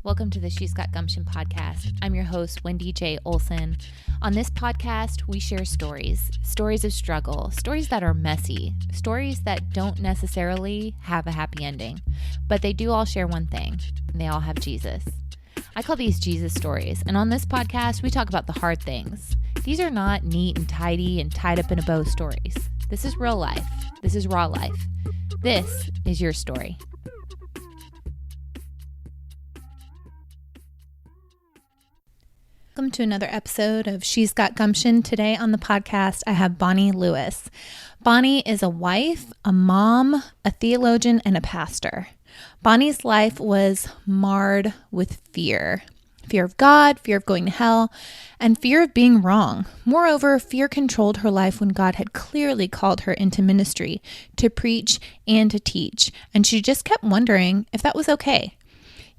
Welcome to the She's Got Gumption podcast. I'm your host, Wendy J. Olson. On this podcast, we share stories of struggle, stories that are messy, stories that don't necessarily have a happy ending, but they do all share one thing, and they all have Jesus. I call these Jesus stories, and on this podcast, we talk about the hard things. These are not neat and tidy and tied up in a bow stories. This is real life. This is raw life. This is your story. Welcome to another episode of She's Got Gumption. Today on the podcast, I have Bonnie Lewis. Bonnie is a wife, a mom, a theologian, and a pastor. Bonnie's life was marred with fear. Fear of God, fear of going to hell, and fear of being wrong. Moreover, fear controlled her life when God had clearly called her into ministry to preach and to teach, and she just kept wondering if that was okay.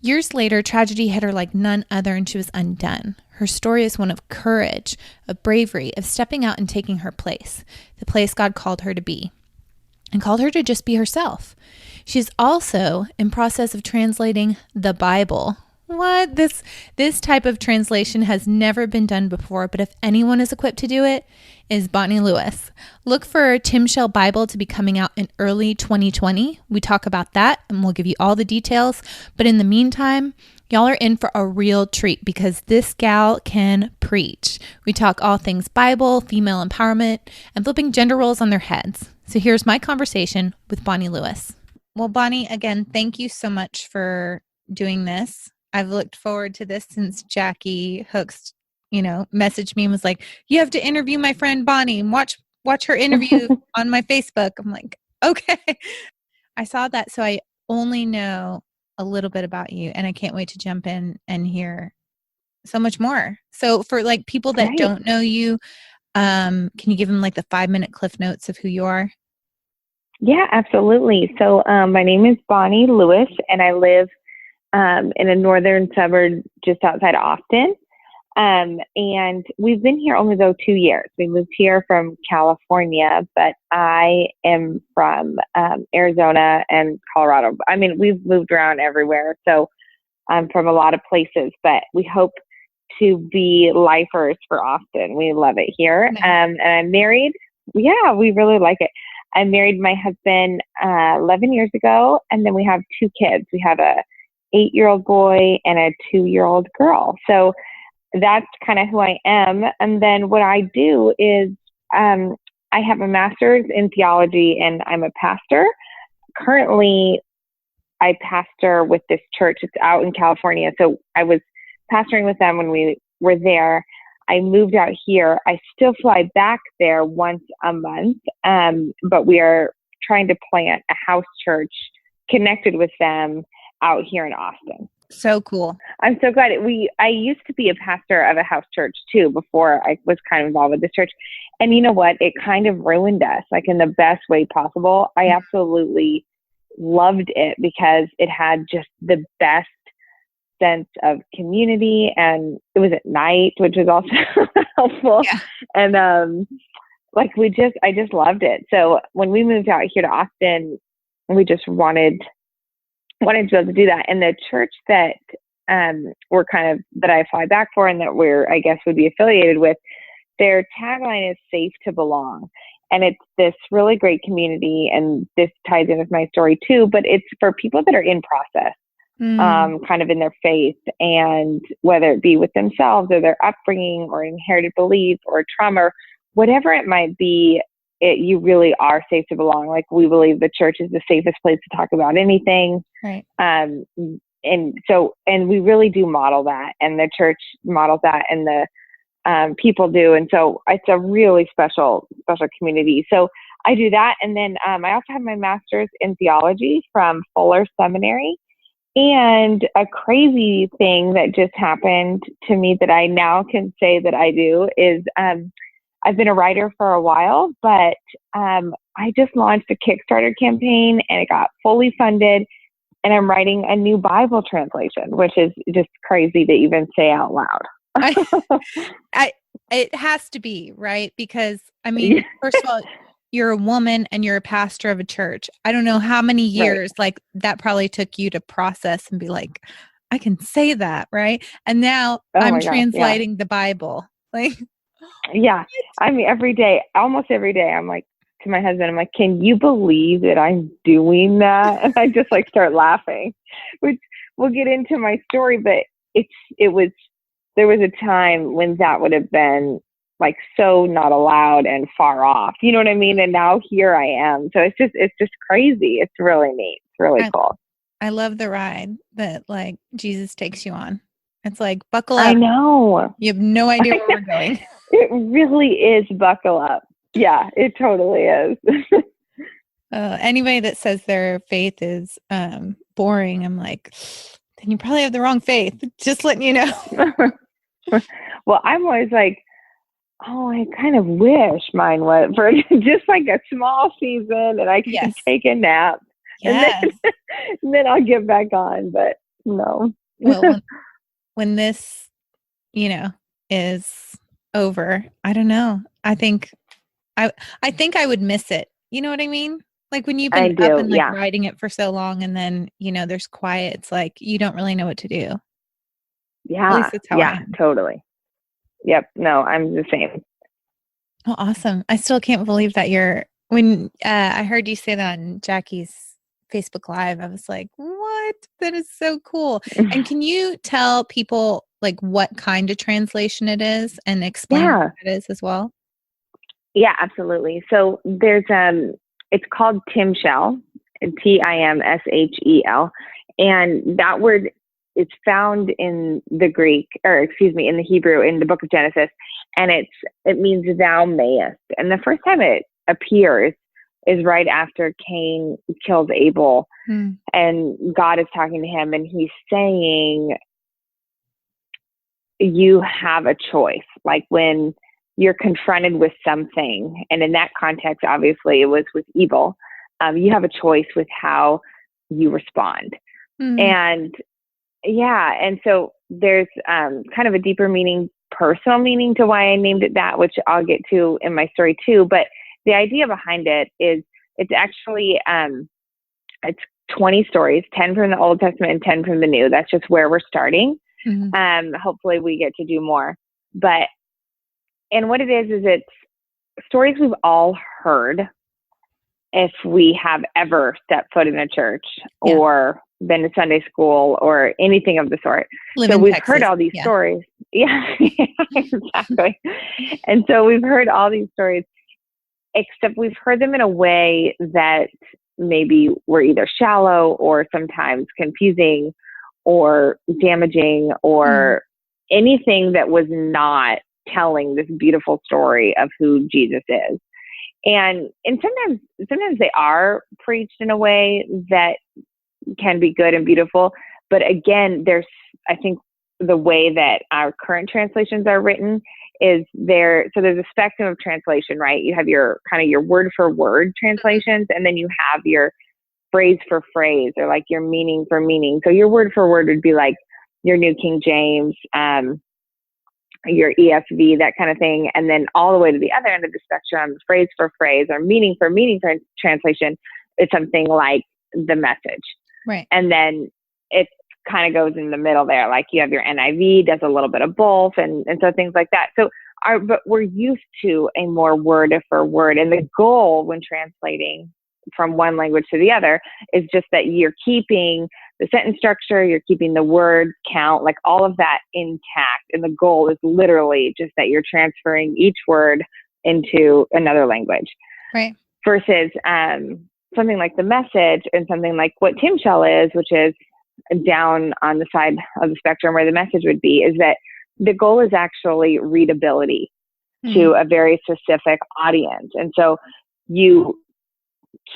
Years later, tragedy hit her like none other, and she was undone. Her story is one of courage, of bravery, of stepping out and taking her place, the place God called her to be, and called her to just be herself. She's also in process of translating the Bible. What? This type of translation has never been done before, but if anyone is equipped to do it, is Bonnie Lewis. Look for Timshel Bible to be coming out in early 2020. We talk about that and we'll give you all the details. But in the meantime, y'all are in for a real treat because this gal can preach. We talk all things Bible, female empowerment, and flipping gender roles on their heads. So here's my conversation with Bonnie Lewis. Well, Bonnie, again, thank you so much for doing this. I've looked forward to this since Jackie Hooks, messaged me and was like, you have to interview my friend Bonnie and watch her interview on my Facebook. I'm like, okay. I saw that. So I only know a little bit about you and I can't wait to jump in and hear so much more. So for like people that don't know you, can you give them like the 5-minute cliff notes of who you are? Yeah, absolutely. So my name is Bonnie Lewis and I live in a northern suburb just outside Austin. And we've been here only 2 years. We moved here from California, but I am from Arizona and Colorado. I mean, we've moved around everywhere. So I'm from a lot of places, but we hope to be lifers for Austin. We love it here. And I'm married. Yeah, we really like it. I married my husband 11 years ago, and then we have 2 kids. We have a 8-year-old boy and a 2-year-old girl. So that's kind of who I am. And then what I do is I have a master's in theology and I'm a pastor. Currently, I pastor with this church. It's out in California. So I was pastoring with them when we were there. I moved out here. I still fly back there once a month, but we are trying to plant a house church connected with them out here in Austin. So cool. I'm so glad. I used to be a pastor of a house church too before I was kind of involved with this church. And you know what? It kind of ruined us, like in the best way possible. I absolutely loved it because it had just the best sense of community, and it was at night, which was also helpful. Yeah. And I just loved it. So when we moved out here to Austin, we just wanted to be able to do that. And the church that that I fly back for and that I guess would be affiliated with, their tagline is safe to belong. And it's this really great community, and this ties in with my story too, but it's for people that are in process, kind of in their faith, and whether it be with themselves or their upbringing or inherited belief or trauma, or whatever it might be, you really are safe to belong. Like, we believe the church is the safest place to talk about anything. Right. And we really do model that, and the church models that, and the people do. And so it's a really special community. So I do that. And then I also have my master's in theology from Fuller Seminary. And a crazy thing that just happened to me that I now can say that I do is I've been a writer for a while, but I just launched a Kickstarter campaign and it got fully funded, and I'm writing a new Bible translation, which is just crazy to even say out loud. It has to be, right? Because, I mean, first of all, you're a woman and you're a pastor of a church. I don't know how many years like that probably took you to process and be like, I can say that, right? And now Oh I'm my gosh. Yeah. translating the Bible. Like, Yeah. I mean, every day, almost every day, I'm like, to my husband, I'm like, can you believe that I'm doing that? And I just like start laughing, which we'll get into my story, but there was a time when that would have been like so not allowed and far off. You know what I mean? And now here I am. So it's just crazy. It's really neat. It's really cool. I love the ride that like Jesus takes you on. It's like, buckle I up. know. You have no idea where we're going. It really is buckle up. Yeah, it totally is. Anybody that says their faith is boring, I'm like, then you probably have the wrong faith. Just letting you know. Well, I'm always like, oh, I kind of wish mine was for just like a small season and I could take a nap. Yes. And then I'll get back on. But no. Well, when this, is over, I don't know. I think I would miss it. You know what I mean? Like when you've been up and like riding it for so long and then, there's quiet, it's like you don't really know what to do. Yeah. At least that's how I am. Totally. Yep. No, I'm the same. Oh, awesome. I still can't believe that when I heard you say that on Jackie's Facebook Live, I was like, what? That is so cool. And can you tell people like what kind of translation it is and explain what it is as well? Yeah, absolutely. So there's it's called Timshel, Timshel, and that word is found in the Greek, or excuse me, in the Hebrew, in the book of Genesis, and it means thou mayest. And the first time it appears is right after Cain kills Abel, and God is talking to him, and he's saying, you have a choice. Like when you're confronted with something, and in that context, obviously, it was with evil. You have a choice with how you respond. And so there's kind of a deeper meaning, personal meaning to why I named it that, which I'll get to in my story too. But the idea behind it is it's actually, it's 20 stories, 10 from the Old Testament and 10 from the New. That's just where we're starting. Hopefully we get to do more. And what it is it's stories we've all heard if we have ever stepped foot in a church or been to Sunday school or anything of the sort. So we've heard all these stories. Yeah, exactly. And so we've heard all these stories, except we've heard them in a way that maybe were either shallow or sometimes confusing or damaging or anything that was not telling this beautiful story of who Jesus is. And sometimes they are preached in a way that can be good and beautiful. But again, I think the way that our current translations are written is so there's a spectrum of translation, right? You have your kind of your word for word translations, and then you have your phrase for phrase, or like your meaning for meaning. So your word for word would be like your New King James, your ESV, that kind of thing. And then all the way to the other end of the spectrum, phrase for phrase or meaning for meaning translation is something like the Message. Right. And then it kind of goes in the middle there. Like you have your NIV, does a little bit of both. And so things like that. But we're used to a more word for word. And the goal when translating from one language to the other is just that you're keeping the sentence structure, you're keeping the word count, like all of that intact. And the goal is literally just that you're transferring each word into another language. Right. Versus something like the Message and something like what Timshel is, which is down on the side of the spectrum where the Message would be, is that the goal is actually readability to a very specific audience. And so you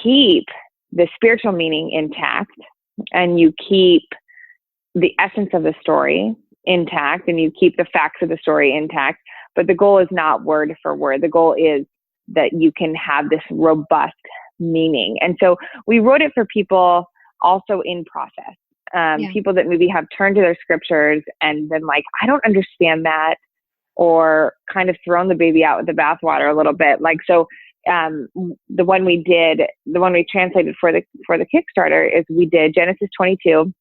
keep the spiritual meaning intact, and you keep the essence of the story intact, and you keep the facts of the story intact. But the goal is not word for word. The goal is that you can have this robust meaning. And so we wrote it for people also in process. People that maybe have turned to their scriptures and been like, I don't understand that, or kind of thrown the baby out with the bathwater a little bit. Like, so the one we translated for the Kickstarter is we did Genesis 22,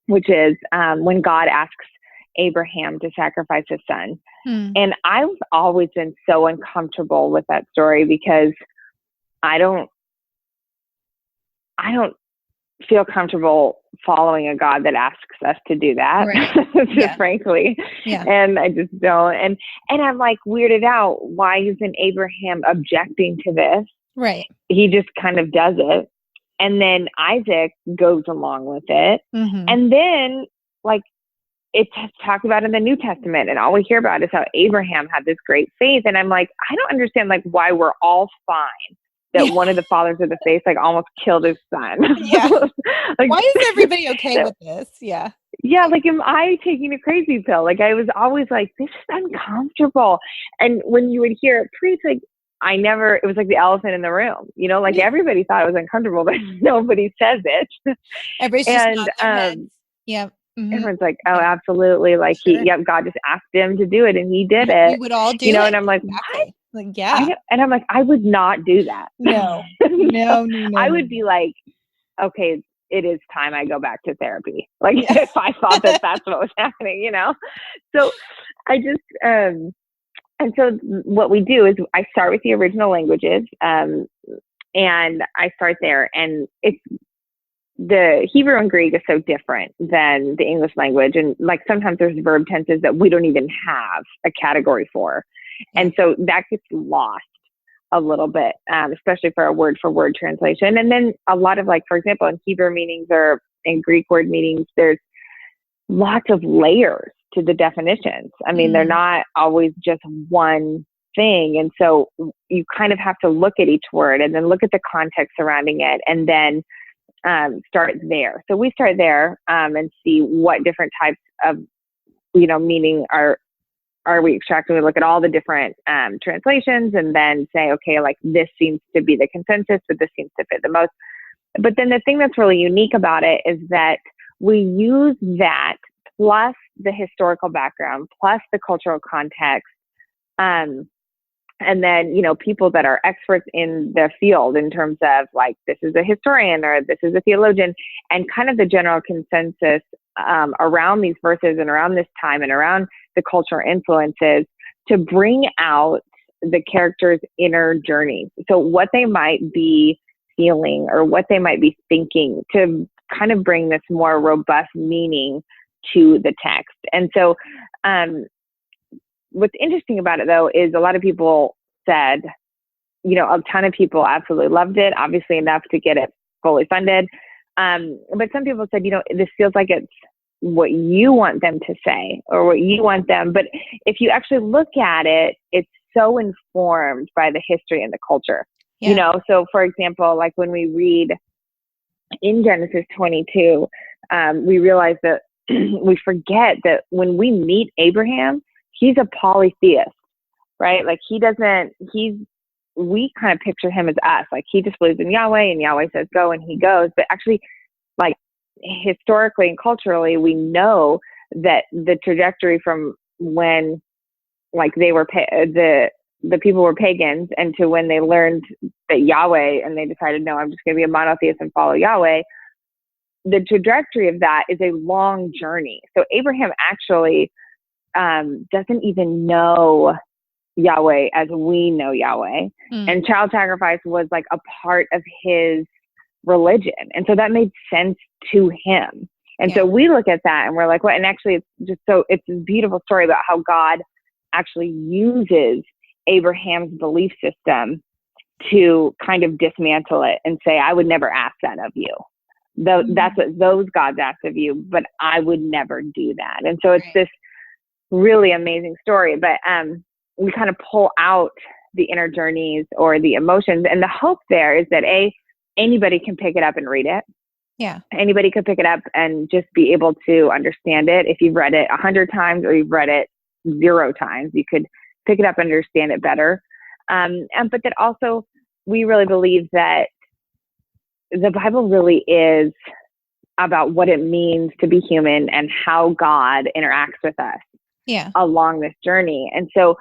which is when God asks Abraham to sacrifice his son. And I've always been so uncomfortable with that story because I don't feel comfortable following a God that asks us to do that, right. Frankly. Yeah. And I just don't. And I'm like weirded out. Why isn't Abraham objecting to this? Right. He just kind of does it. And then Isaac goes along with it. And then like it's talked about in the New Testament, and all we hear about is how Abraham had this great faith. And I'm like, I don't understand like why we're all fine that one of the fathers of the faith like almost killed his son. Yeah. Like, why is everybody okay with this? Yeah. Yeah. Like, am I taking a crazy pill? Like, I was always like, this is uncomfortable. And when you would hear it preach, like, it was like the elephant in the room, you know, like everybody thought it was uncomfortable, but nobody says it. Everybody's just nodding their heads. Yeah. Everyone's like, oh, absolutely. Like God just asked him to do it and he did it. We would all do it. And I'm like, exactly. What? Like, yeah. And I'm like, I would not do that. No. I would be like, okay, it is time I go back to therapy. Like if I thought that that's what was happening, you know? So I just, and so what we do is I start with the original languages, and I start there, and the Hebrew and Greek is so different than the English language. And like sometimes there's verb tenses that we don't even have a category for. And so that gets lost a little bit, especially for a word for word translation. And then a lot of like, for example, in Hebrew meanings or in Greek word meanings, there's lots of layers to the definitions. I mean, they're not always just one thing. And so you kind of have to look at each word and then look at the context surrounding it and then start there. So we start there and see what different types of, meaning are we extracting. We look at all the different translations and then say, okay, like this seems to be the consensus, but this seems to fit the most. But then the thing that's really unique about it is that we use that plus the historical background, plus the cultural context, and then, people that are experts in the field in terms of like, this is a historian or this is a theologian, and kind of the general consensus around these verses and around this time and around the cultural influences to bring out the characters' inner journeys. So what they might be feeling or what they might be thinking to kind of bring this more robust meaning to the text. And so, what's interesting about it, though, is a lot of people said, a ton of people absolutely loved it, obviously enough to get it fully funded. But some people said, this feels like it's what you want them to say or what you want them. But if you actually look at it, it's so informed by the history and the culture. Yeah. So for example, like when we read in Genesis 22, we realize that we forget that when we meet Abraham, he's a polytheist, right? Like we kind of picture him as us. Like he just believes in Yahweh and Yahweh says go and he goes. But actually, like historically and culturally, we know that the trajectory from when like they were, the people were pagans and to when they learned that Yahweh and they decided, no, I'm just going to be a monotheist and follow Yahweh. The trajectory of that is a long journey. So Abraham actually doesn't even know Yahweh as we know Yahweh. And child sacrifice was like a part of his religion. And so that made sense to him. And so we look at that and we're like, what? And actually it's a beautiful story about how God actually uses Abraham's belief system to kind of dismantle it and say, I would never ask that of you. Though that's what those gods ask of you, but I would never do that. And so it's this really amazing story, but we kind of pull out the inner journeys or the emotions, and the hope there is that anybody can pick it up and read it. Yeah, anybody could pick it up and just be able to understand it. If you've read it 100 times or you've read it 0 times, you could pick it up and understand it better. But that also, we really believe that the Bible really is about what it means to be human and how God interacts with us along this journey. And so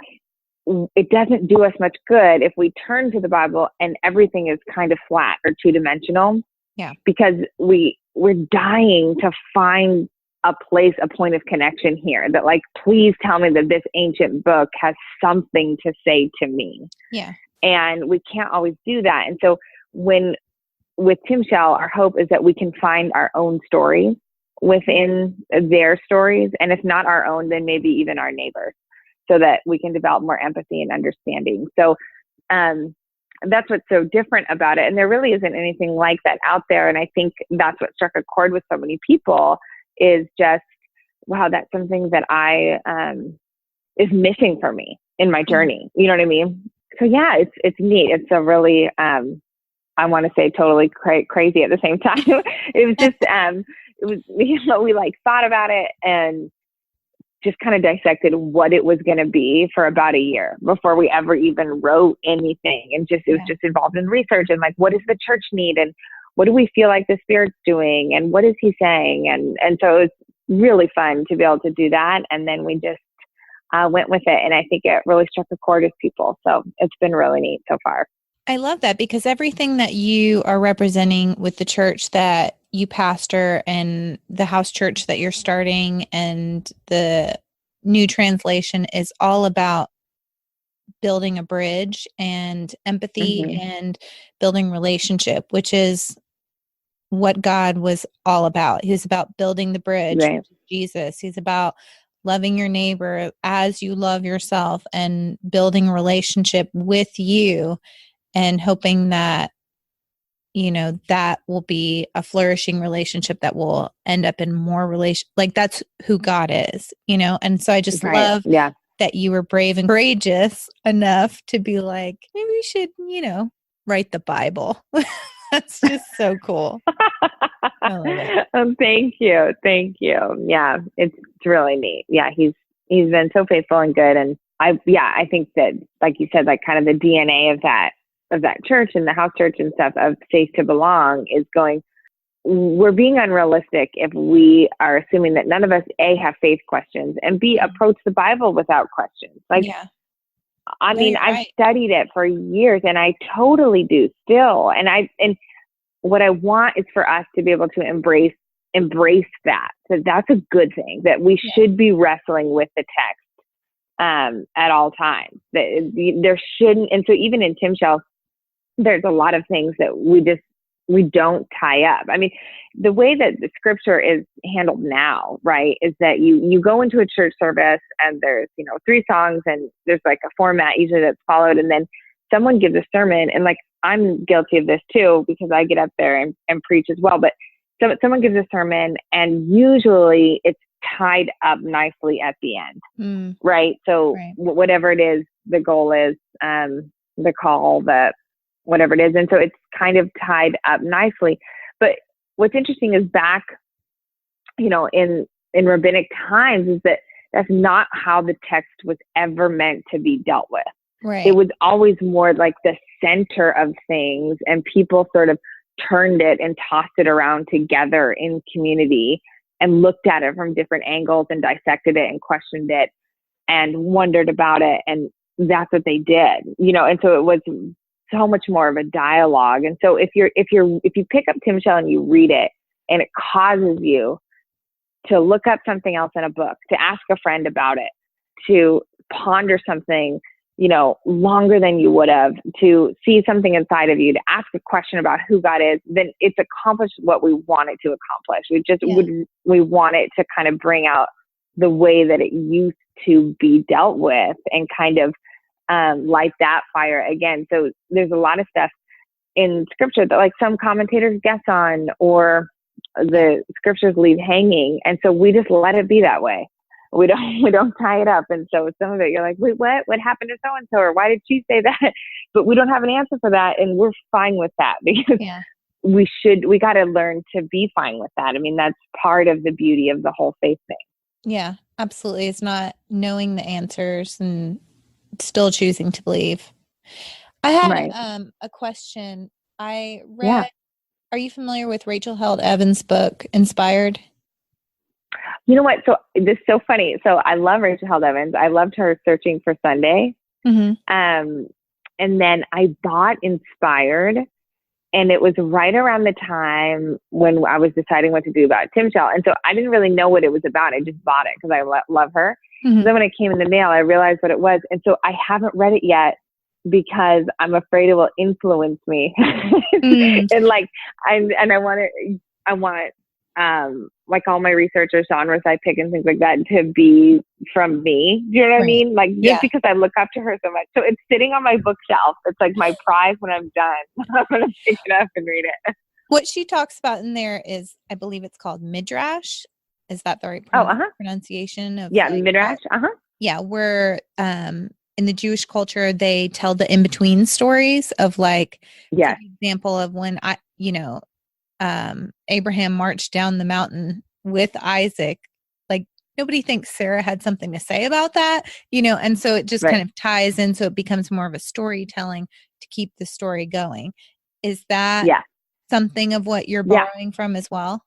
it doesn't do us much good if we turn to the Bible and everything is kind of flat or two-dimensional. Yeah. Because we're dying to find a point of connection here, that like, please tell me that this ancient book has something to say to me. Yeah. And we can't always do that. And so with Timshel, our hope is that we can find our own story within their stories. And if not our own, then maybe even our neighbors, so that we can develop more empathy and understanding. So that's what's so different about it. And there really isn't anything like that out there. And I think that's what struck a chord with so many people, is just, wow, that's something that is missing for me in my journey. You know what I mean? So yeah, it's neat. It's a really, I want to say totally crazy at the same time. It was just, we like thought about it and just kind of dissected what it was going to be for about a year before we ever even wrote anything. And it was just involved in research and like, what does the church need? And what do we feel like the Spirit's doing? And what is he saying? And so it was really fun to be able to do that. And then we just went with it. And I think it really struck a chord with people. So it's been really neat so far. I love that, because everything that you are representing with the church that you pastor and the house church that you're starting and the new translation is all about building a bridge and empathy and building relationship, which is what God was all about. He was about building the bridge, right. with Jesus. He's about loving your neighbor as you love yourself and building a relationship with you, and hoping that, that will be a flourishing relationship that will end up in more like that's who God is, And so I just love that you were brave and courageous enough to be like, maybe we should, write the Bible. That's just so cool. I love it. Thank you. Yeah, it's really neat. Yeah, he's been so faithful and good. And I think that, like you said, like kind of the DNA of that church and the house church and stuff of Faith to Belong is we're being unrealistic if we are assuming that none of us, A, have faith questions, and B, approach the Bible without questions. Like, I mean, I've studied it for years and I totally do still. And what I want is for us to be able to embrace that. So that's a good thing, that we should be wrestling with the text at all times. There shouldn't, and so even in Timshel, there's a lot of things that we don't tie up. I mean, the way that the scripture is handled now, right, is that you go into a church service and there's, 3 songs and there's like a format usually that's followed, and then someone gives a sermon, and like, I'm guilty of this too, because I get up there and preach as well. But someone gives a sermon and usually it's tied up nicely at the end, right? So whatever it is, the goal is, the call, whatever it is. And so it's kind of tied up nicely. But what's interesting is back, in rabbinic times, is that that's not how the text was ever meant to be dealt with. Right. It was always more like the center of things, and people sort of turned it and tossed it around together in community and looked at it from different angles and dissected it and questioned it and wondered about it. And that's what they did, and so it was so much more of a dialogue. And so if you pick up Timshel and you read it and it causes you to look up something else in a book, to ask a friend about it, to ponder something, longer than you would have, to see something inside of you, to ask a question about who God is, then it's accomplished what we want it to accomplish. We want it to kind of bring out the way that it used to be dealt with and kind of light that fire again. So there's a lot of stuff in scripture that like some commentators guess on, or the scriptures leave hanging. And so we just let it be that way. We don't tie it up. And so some of it, you're like, wait, what happened to so-and-so? Or why did she say that? But we don't have an answer for that. And we're fine with that, because we got to learn to be fine with that. I mean, that's part of the beauty of the whole faith thing. Yeah, absolutely. It's not knowing the answers and still choosing to believe. I had a question. I read, are you familiar with Rachel Held Evans' book, Inspired? You know what? So this is so funny. So I love Rachel Held Evans. I loved her Searching for Sunday. And then I bought Inspired, And it was right around the time when I was deciding what to do about Timshel. And so I didn't really know what it was about. I just bought it because I love her. Mm-hmm. Then when it came in the mail, I realized what it was. And so I haven't read it yet because I'm afraid it will influence me. And like, I want like all my research or genres I pick and things like that to be from me. Do you know what I mean? Like just because I look up to her so much. So it's sitting on my bookshelf. It's like my prize when I'm done. I'm going to pick it up and read it. What she talks about in there is, I believe it's called midrash. Is that the right pronunciation of midrash? Yeah, where in the Jewish culture, they tell the in-between stories of like, yes. an example of when Abraham marched down the mountain with Isaac. Like nobody thinks Sarah had something to say about that, and so it just kind of ties in. So it becomes more of a storytelling to keep the story going. Is that something of what you're borrowing from as well?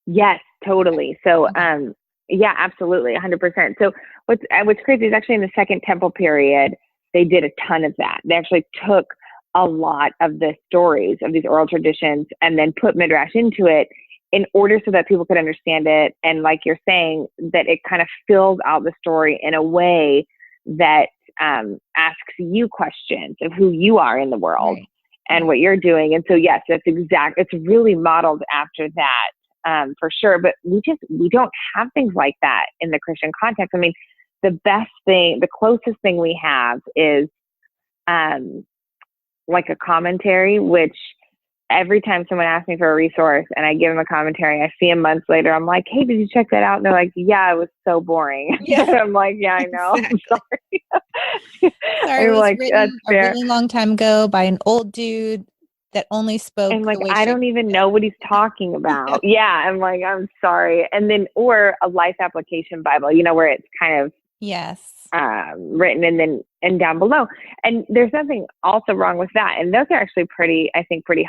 Yes, totally. So, absolutely. 100%. So what's crazy is actually in the Second Temple period, they did a ton of that. They actually took a lot of the stories of these oral traditions and then put midrash into it in order so that people could understand it. And like you're saying, that it kind of fills out the story in a way that asks you questions of who you are in the world and what you're doing. And so, yes, it's really modeled after that for sure. But we don't have things like that in the Christian context. I mean, the closest thing we have is like a commentary, which every time someone asks me for a resource and I give them a commentary, I see them months later, I'm like, hey, did you check that out? And they're like, yeah, it was so boring. Yeah. I'm like, yeah, I know. Exactly. I'm sorry. It was written a really long time ago by an old dude that only spoke. And like, I don't even know what he's talking about. I'm like, I'm sorry. And then, or a life application Bible, where it's kind of, written and down below. And there's nothing also wrong with that. And those are actually pretty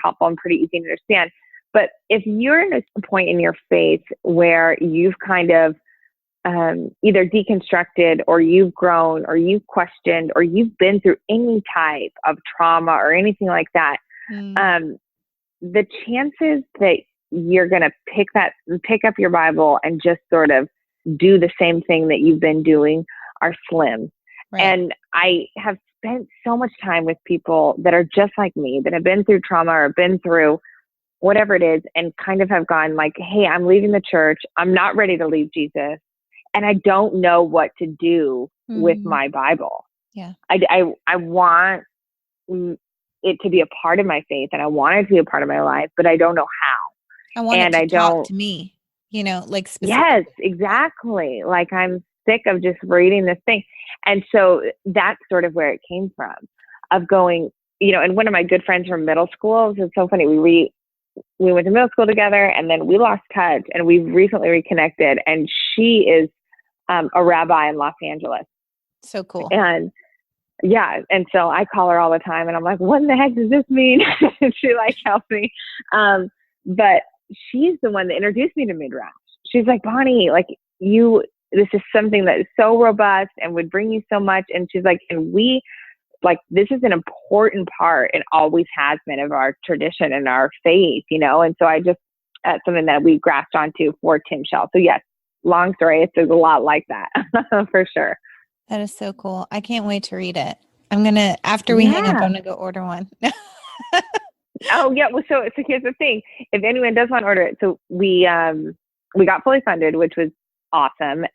helpful and pretty easy to understand. But if you're in a point in your faith where you've kind of either deconstructed or you've grown or you've questioned or you've been through any type of trauma or anything like that, the chances that you're going to pick up your Bible and just sort of do the same thing that you've been doing are slim. Right. And I have spent so much time with people that are just like me, that have been through trauma or been through whatever it is, and kind of have gone like, hey, I'm leaving the church. I'm not ready to leave Jesus. And I don't know what to do with my Bible. Yeah. I want it to be a part of my faith and I want it to be a part of my life, but I don't know how. I want it to talk to me. Like specifically. Yes, exactly. Like I'm sick of just reading this thing. And so that's sort of where it came from, of going, and one of my good friends from middle school, it's so funny. We went to middle school together and then we lost touch and we've recently reconnected, and she is a rabbi in Los Angeles. So cool. And and so I call her all the time and I'm like, what in the heck does this mean? And she helps me. But she's the one that introduced me to midrash. She's like, Bonnie, this is something that is so robust and would bring you so much. And she's like, and this is an important part and always has been of our tradition and our faith, And so that's something that we grasped onto for Timshel. So yes, long story. It's a lot like that for sure. That is so cool. I can't wait to read it. I'm going to, after we hang up, I'm going to go order one. Oh yeah. Well, so here's the thing. If anyone does want to order it, so we got fully funded, which was awesome.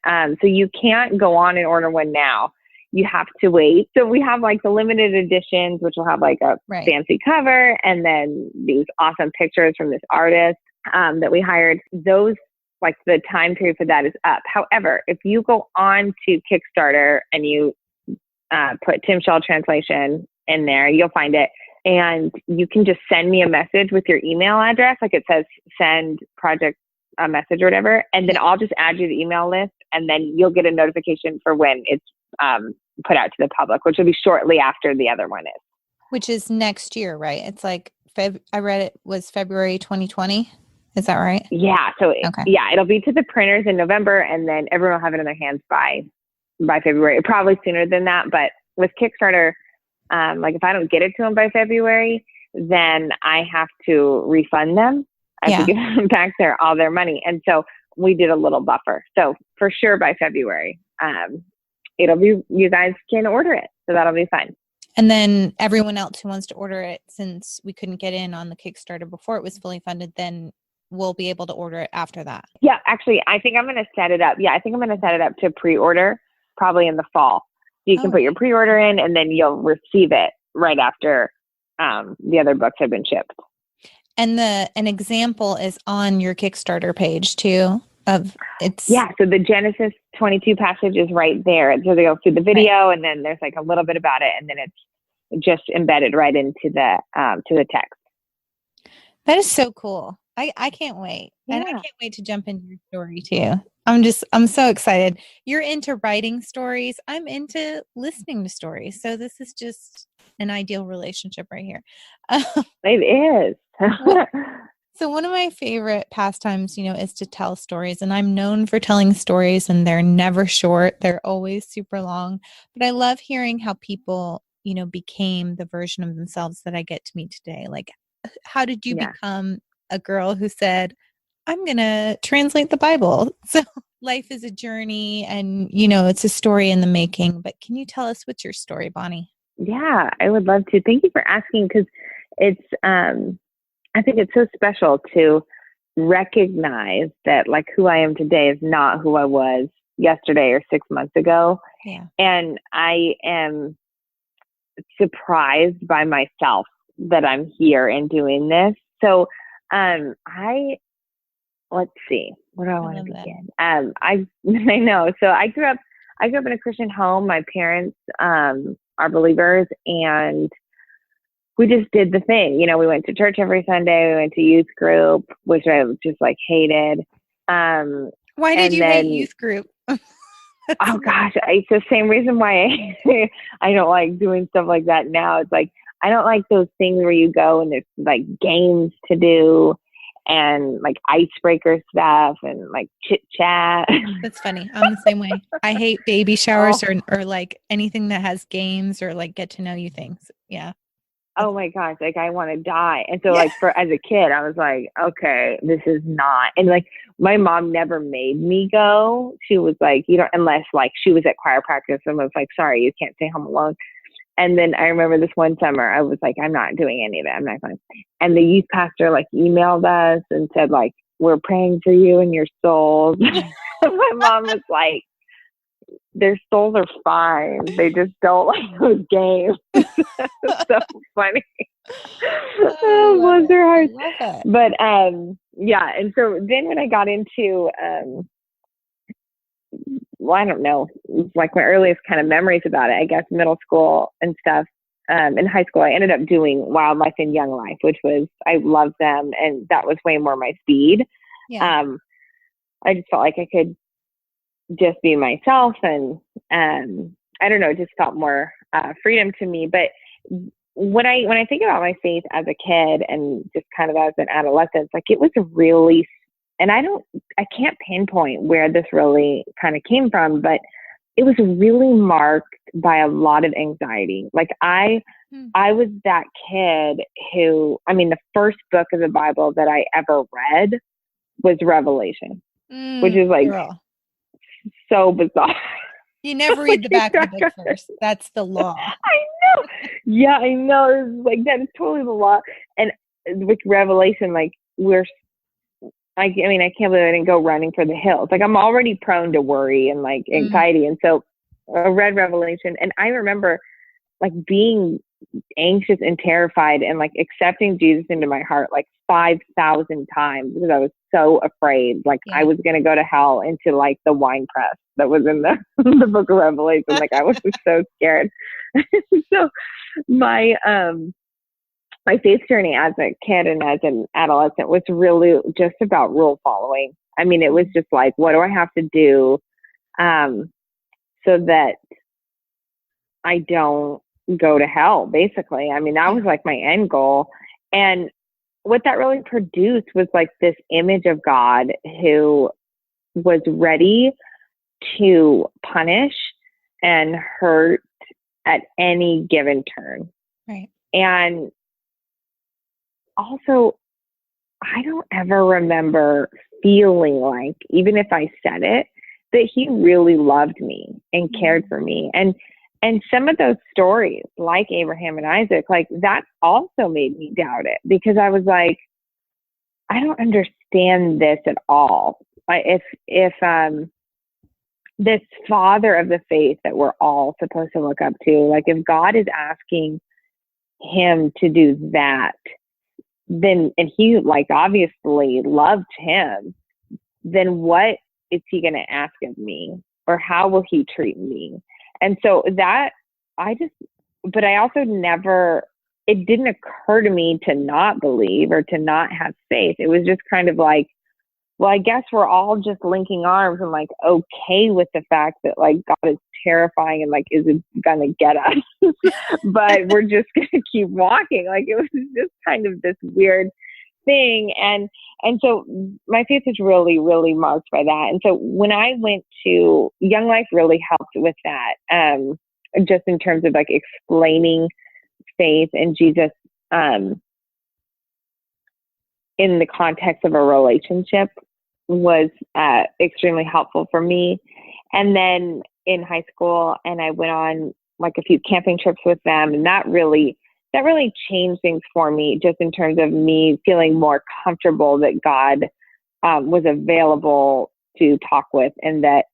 So you can't go on and order one now. You have to wait. So we have the limited editions, which will have a fancy cover and then these awesome pictures from this artist that we hired. Those, the time period for that is up. However, if you go on to Kickstarter and you put Timshel translation in there, you'll find it. And you can just send me a message with your email address. It says send project a message or whatever. And then I'll just add you to the email list. And then you'll get a notification for when it's put out to the public, which will be shortly after the other one is. Which is next year, right? It's I read it was February 2020. Is that right? Yeah. So it'll be to the printers in November and then everyone will have it in their hands by February, probably sooner than that. But with Kickstarter, if I don't get it to them by February, then I have to refund them. I have to give them back all their money. And so we did a little buffer. So for sure by February, it'll be, you guys can order it. So that'll be fun. And then everyone else who wants to order it, since we couldn't get in on the Kickstarter before it was fully funded, then we'll be able to order it after that. Yeah, actually, I think I'm going to set it up. Yeah, I think I'm going to set it up to pre-order probably in the fall. So you can put your pre-order in, and then you'll receive it right after the other books have been shipped. And an example is on your Kickstarter page too. So the Genesis 22 passage is right there. So they go through the video, and then there's like a little bit about it, and then it's just embedded right into the to the text. That is so cool. I can't wait. Yeah. And I can't wait to jump into your story too. I'm so excited. You're into writing stories. I'm into listening to stories. So this is just an ideal relationship right here. It is. So one of my favorite pastimes, is to tell stories, and I'm known for telling stories, and they're never short. They're always super long, but I love hearing how people, became the version of themselves that I get to meet today. Like, how did you become a girl who said, I'm going to translate the Bible? So life is a journey, and, it's a story in the making, but can you tell us what's your story, Bonnie? Yeah, I would love to. Thank you for asking, because it's, I think it's so special to recognize that like who I am today is not who I was yesterday or 6 months ago. Yeah. And I am surprised by myself that I'm here and doing this. So, let's see, where do I want to begin? I know. So I grew up in a Christian home. My parents, are believers, and we just did the thing. We went to church every Sunday. We went to youth group, which I just like hated. Why did you hate youth group? Oh gosh, it's the same reason why I don't like doing stuff like that now. It's like, I don't like those things where you go and there's like games to do and like icebreaker stuff and like chit chat. That's funny. I'm the same way. I hate baby showers or like anything that has games or like get to know you things. Yeah. Oh my gosh, like I want to die. And so like as a kid, I was like, okay, this is not. And like my mom never made me go. She was like, unless like she was at choir practice and was like, sorry, you can't stay home alone. And then I remember this one summer, I was like, I'm not doing any of that. I'm not going. And the youth pastor like emailed us and said like, we're praying for you and your souls. My mom was like, their souls are fine. They just don't like those games. So funny. Bless their hearts. But and so then when I got into I don't know, like my earliest kind of memories about it, I guess middle school and stuff. In high school, I ended up doing Wildlife and Young Life, which was, I loved them, and that was way more my speed. Yeah. I just felt like I could just be myself, and I don't know, it just felt more freedom to me. But when I think about my faith as a kid and just kind of as an adolescent, like it was really, and I can't pinpoint where this really kind of came from, but it was really marked by a lot of anxiety. Like I was that kid who, the first book of the Bible that I ever read was Revelation, which is like so bizarre. You never read the back of the book first. That's the law. I know. Yeah, I know. It's like that is totally the law. And with Revelation, like I can't believe I didn't go running for the hills. Like I'm already prone to worry and like anxiety. And so I read Revelation, and I remember like being anxious and terrified and like accepting Jesus into my heart like 5,000 times because I was so afraid. Like I was going to go to hell into like the wine press that was in the book of Revelation. Like I was so scared. So my faith journey as a kid and as an adolescent was really just about rule following. It was just like, what do I have to do so that I don't go to hell, basically. That was like my end goal. And what that really produced was like this image of God who was ready to punish and hurt at any given turn. Right. And also, I don't ever remember feeling like, even if I said it, that he really loved me and cared for me. And some of those stories, like Abraham and Isaac, like that also made me doubt it, because I was like, I don't understand this at all. If this father of the faith that we're all supposed to look up to, like if God is asking him to do that, then, and he like obviously loved him, then what is he going to ask of me, or how will he treat me? And so that but I also never, it didn't occur to me to not believe or to not have faith. It was just kind of like, well, I guess we're all just linking arms and like okay with the fact that like God is terrifying and like is it gonna get us? But we're just gonna keep walking. Like it was just kind of this weird thing. And so my faith is really, really marked by that. And so when I went to Young Life, really helped with that, just in terms of like explaining faith and Jesus in the context of a relationship was extremely helpful for me. And then in high school, and I went on like a few camping trips with them, and that really changed things for me, just in terms of me feeling more comfortable that God was available to talk with, and that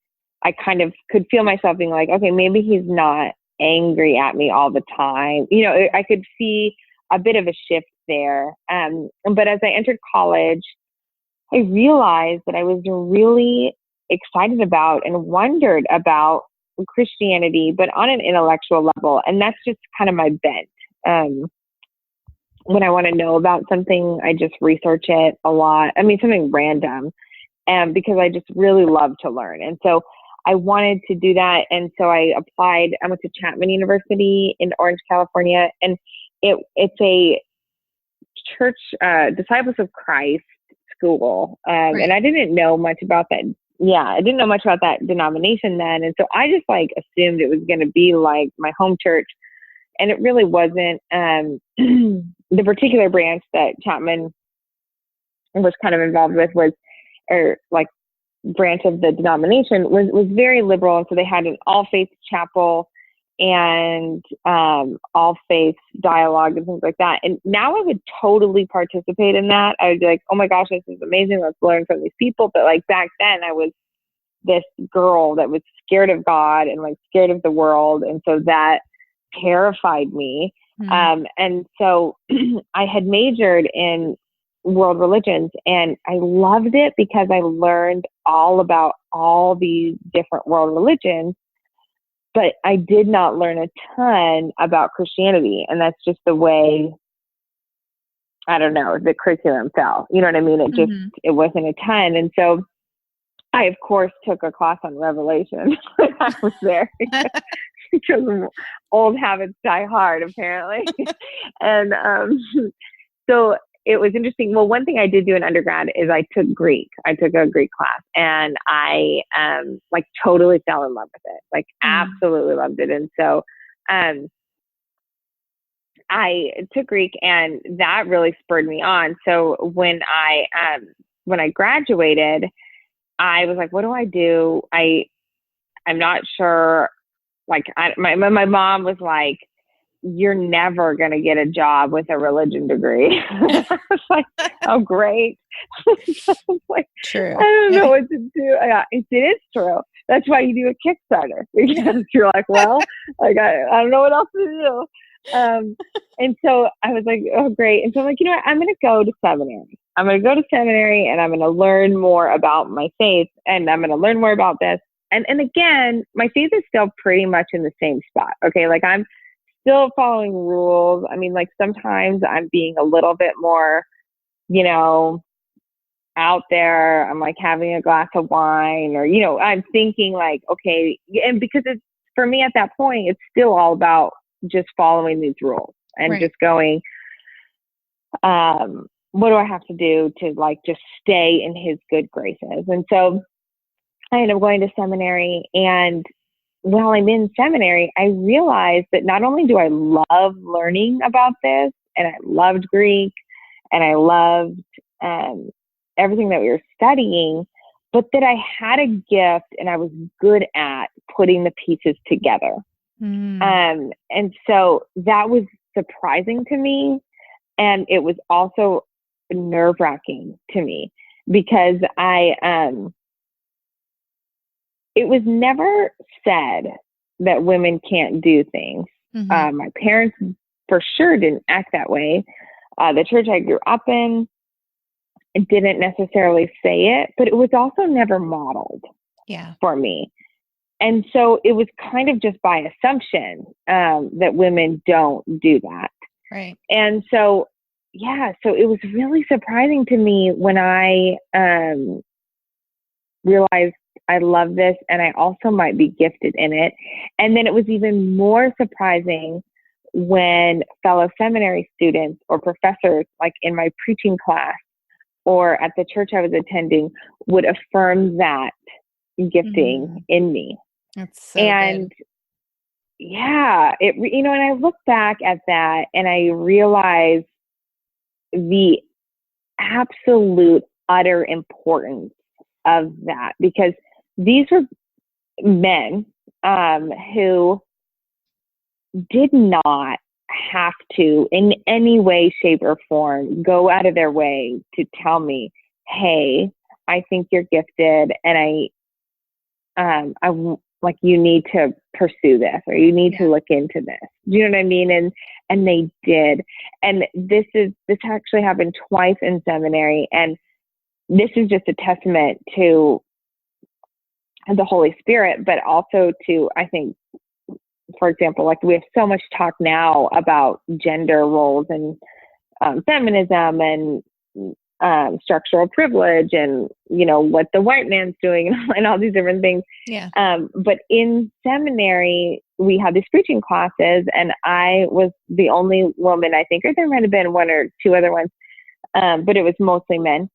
I kind of could feel myself being like, okay, maybe he's not angry at me all the time. You know, I could see a bit of a shift there. But as I entered college, I realized that I was really excited about and wondered about Christianity, but on an intellectual level. And that's just kind of my bent. When I want to know about something, I just research it a lot. I mean, something random, because I just really love to learn. And so I wanted to do that. And so I applied. I went to Chapman University in Orange, California. And it's a church, Disciples of Christ school. Right. And I didn't know much about that. Yeah, I didn't know much about that denomination then. And so I just like assumed it was going to be like my home church. And it really wasn't. The particular branch that Chapman was kind of involved with branch of the denomination was very liberal. And so they had an all-faith chapel and all faith dialogue and things like that. And now I would totally participate in that. I would be like, oh my gosh, this is amazing. Let's learn from these people. But like back then I was this girl that was scared of God and like scared of the world. And so that terrified me. And so I had majored in world religions, and I loved it because I learned all about all these different world religions. But I did not learn a ton about Christianity. And that's just the way, I don't know, the curriculum fell. You know what I mean? It wasn't a ton. And so I, of course, took a class on Revelation when I was there because old habits die hard, apparently. And so it was interesting. Well, one thing I did do in undergrad is I took Greek. I took a Greek class, and I like totally fell in love with it. Like absolutely loved it. And so I took Greek, and that really spurred me on. So when I graduated, I was like, what do I do? I'm not sure. Like my mom was like, you're never going to get a job with a religion degree. I was like, oh, great. Like, True. I don't know what to do. It is true. That's why you do a Kickstarter, because you're like, well, like, I don't know what else to do. And so I was like, oh, great. And so I'm like, you know what? I'm going to go to seminary. I'm going to go to seminary, and I'm going to learn more about my faith, and I'm going to learn more about this. And again, my faith is still pretty much in the same spot. Okay. Like I'm still following rules. I mean, like sometimes I'm being a little bit more, you know, out there. I'm like having a glass of wine, or, you know, I'm thinking like, okay. And because it's, for me at that point, it's still all about just following these rules and just going, what do I have to do to like just stay in his good graces? And so I ended up going to seminary, and while I'm in seminary, I realized that not only do I love learning about this, and I loved Greek, and I loved everything that we were studying, but that I had a gift and I was good at putting the pieces together. And so that was surprising to me. And it was also nerve-wracking to me because it was never said that women can't do things. My parents for sure didn't act that way. The church I grew up in didn't necessarily say it, but it was also never modeled for me. And so it was kind of just by assumption that women don't do that. Right. And so, so it was really surprising to me when I realized I love this and I also might be gifted in it. And then it was even more surprising when fellow seminary students or professors, like in my preaching class or at the church I was attending, would affirm that gifting in me. That's so and good. And I look back at that and I realize the absolute utter importance of that, because these were men who did not have to, in any way, shape, or form, go out of their way to tell me, hey, I think you're gifted and like, you need to pursue this, or you need to look into this. Do you know what I mean? And they did. And this actually happened twice in seminary. And this is just a testament to the Holy Spirit, but also to, I think, for example, like we have so much talk now about gender roles and feminism and structural privilege and, what the white man's doing and all these different things. Yeah. But in seminary, we had these preaching classes and I was the only woman, I think, or there might have been one or two other ones, but it was mostly men.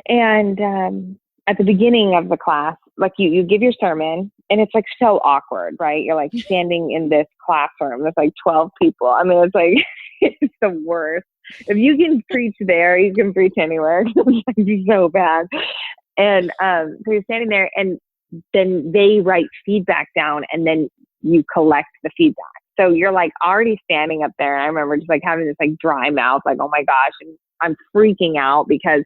And at the beginning of the class, like you give your sermon and it's like so awkward, right? You're like standing in this classroom. There's like 12 people. I mean, it's like, it's the worst. If you can preach there, you can preach anywhere. It's so bad. And so you're standing there and then they write feedback down and then you collect the feedback. So you're like already standing up there. And I remember just like having this like dry mouth, like, oh my gosh, and I'm freaking out because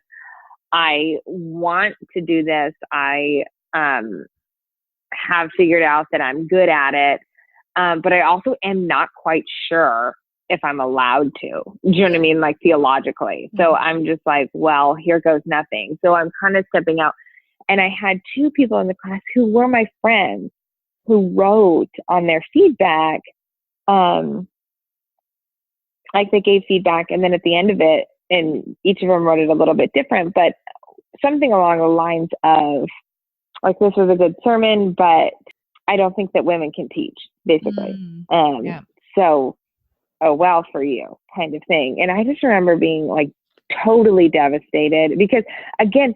I want to do this. I have figured out that I'm good at it. But I also am not quite sure if I'm allowed to. Do you know what I mean? Like theologically. So I'm just like, well, here goes nothing. So I'm kind of stepping out. And I had two people in the class who were my friends who wrote on their feedback. Like they gave feedback and then at the end of it, and each of them wrote it a little bit different, but something along the lines of like, this was a good sermon, but I don't think that women can teach, basically. So, oh, well, for you kind of thing. And I just remember being like totally devastated because, again,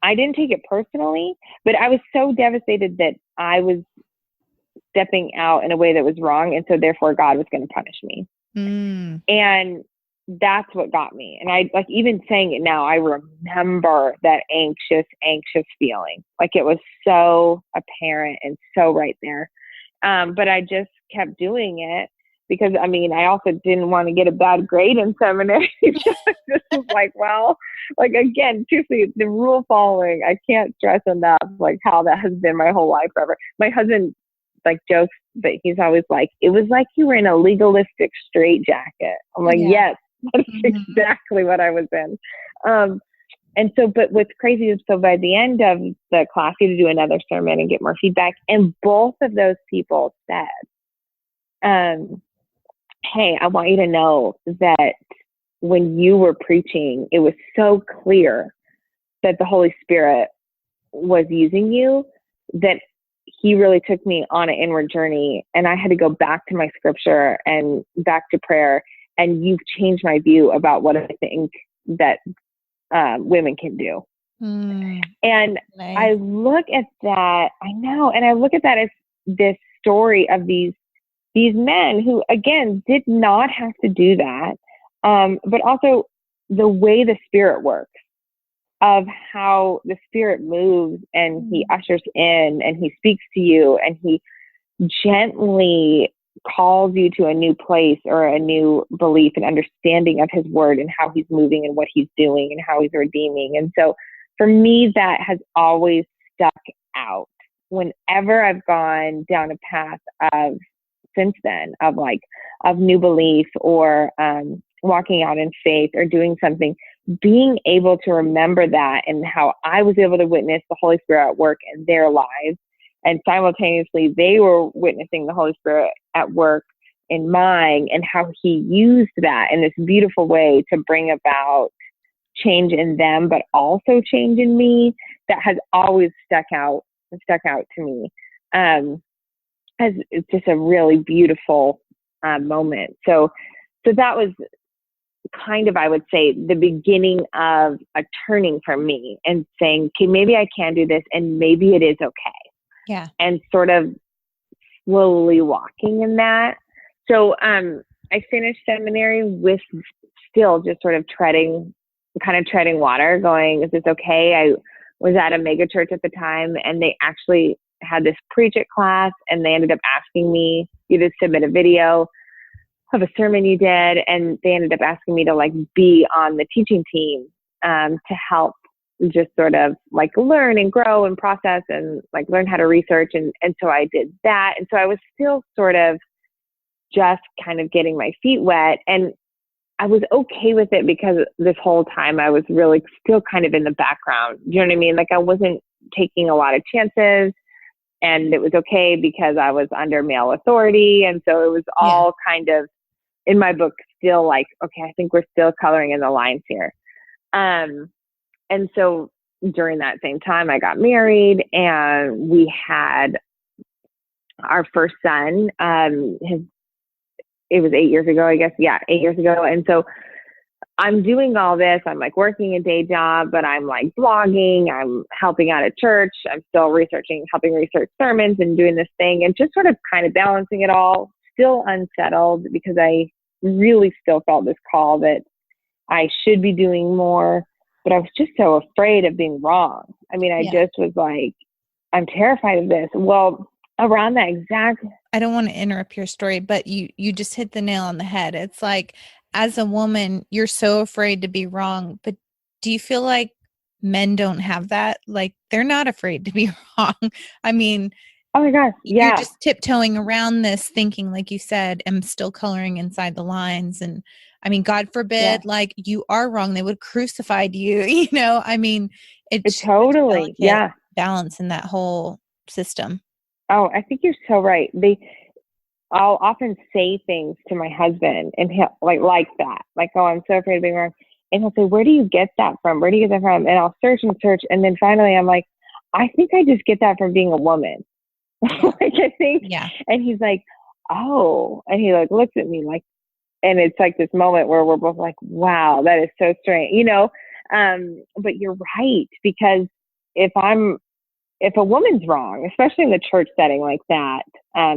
I didn't take it personally, but I was so devastated that I was stepping out in a way that was wrong. And so therefore God was going to punish me. And that's what got me. And I like, even saying it now, I remember that anxious feeling. Like it was so apparent and so right there. But I just kept doing it because, I mean, I also didn't want to get a bad grade in seminary. This was like, well, like, again, seriously, the rule following, I can't stress enough, like how that has been my whole life forever. My husband like jokes, but he's always like, it was like you were in a legalistic straitjacket. I'm like, yes, that's exactly what I was in. And so, but what's crazy is, so by the end of the class, you had to do another sermon and get more feedback. And both of those people said, hey, I want you to know that when you were preaching, it was so clear that the Holy Spirit was using you, that he really took me on an inward journey. And I had to go back to my scripture and back to prayer. And you've changed my view about what I think that women can do. And nice. I look at that, I know, and I look at that as this story of these men who, again, did not have to do that, but also the way the Spirit works, of how the Spirit moves and he ushers in and he speaks to you and he gently calls you to a new place or a new belief and understanding of his word and how he's moving and what he's doing and how he's redeeming. And so for me, that has always stuck out whenever I've gone down a path of, since then, of new belief or walking out in faith or doing something, being able to remember that and how I was able to witness the Holy Spirit at work in their lives. And simultaneously, they were witnessing the Holy Spirit at work in mine, and how he used that in this beautiful way to bring about change in them, but also change in me. That has always stuck out to me as it's just a really beautiful moment. So that was kind of, I would say, the beginning of a turning for me and saying, okay, maybe I can do this and maybe it is okay. Yeah. And sort of slowly walking in that. So I finished seminary with still just sort of treading water, going, is this okay? I was at a mega church at the time, and they actually had this preach it class, and they ended up asking me, you just submit a video of a sermon you did, and they ended up asking me to be on the teaching team to help just sort of learn and grow and process and learn how to research. And so I did that. And so I was still sort of just kind of getting my feet wet, and I was okay with it because this whole time I was really still kind of in the background. You know what I mean? I wasn't taking a lot of chances, and it was okay because I was under male authority. And so it was all kind of in my book still okay, I think we're still coloring in the lines here. And so during that same time, I got married and we had our first son. It was 8 years ago, I guess. Yeah, 8 years ago. And so I'm doing all this. I'm working a day job, but I'm blogging. I'm helping out at church. I'm still helping research sermons and doing this thing and just sort of kind of balancing it all. Still unsettled because I really still felt this call that I should be doing more, but I was just so afraid of being wrong. I mean, I just was I'm terrified of this. Well, around that exact... I don't want to interrupt your story, but you just hit the nail on the head. It's as a woman, you're so afraid to be wrong, but do you feel like men don't have that? They're not afraid to be wrong. I mean, oh my gosh, yeah. You're just tiptoeing around this thinking, like you said, I'm still coloring inside the lines. And I mean, God forbid, you are wrong. They would crucified you, I mean, it's totally, balance in that whole system. Oh, I think you're so right. I'll often say things to my husband and he'll like that. Oh, I'm so afraid of being wrong. And he'll say, where do you get that from? Where do you get that from? And I'll search and search. And then finally I'm I think I just get that from being a woman. I think. Yeah. And he's oh, and he looks at me and it's this moment where we're both wow, that is so strange, but you're right, because if a woman's wrong, especially in the church setting like that,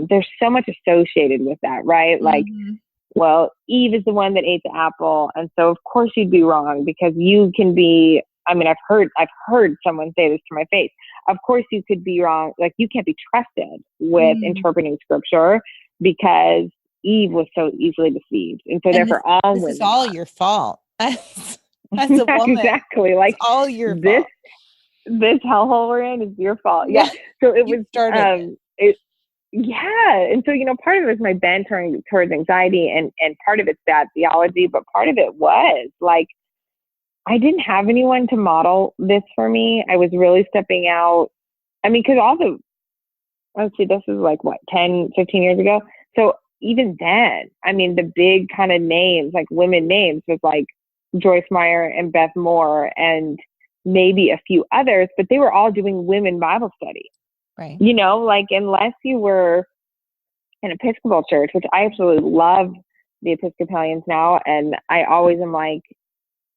there's so much associated with that, right? Well, Eve is the one that ate the apple, and so of course you'd be wrong because you can be. I mean, I've heard someone say this to my face. Of course you could be wrong. You can't be trusted with interpreting scripture because Eve was so easily deceived, and so therefore all women. This is all your fault as a woman. Exactly, it's all your fault. This hellhole we're in is your fault. Yeah. So it was started. And so part of it was my bent towards anxiety, and part of it's bad theology, but part of it was I didn't have anyone to model this for me. I was really stepping out. I mean, because this is 10, 15 years ago. So even then, I mean, the big kind of names, women names, was Joyce Meyer and Beth Moore and maybe a few others, but they were all doing women Bible study. Right. Unless you were an Episcopal church, which I absolutely love the Episcopalians now. And I always am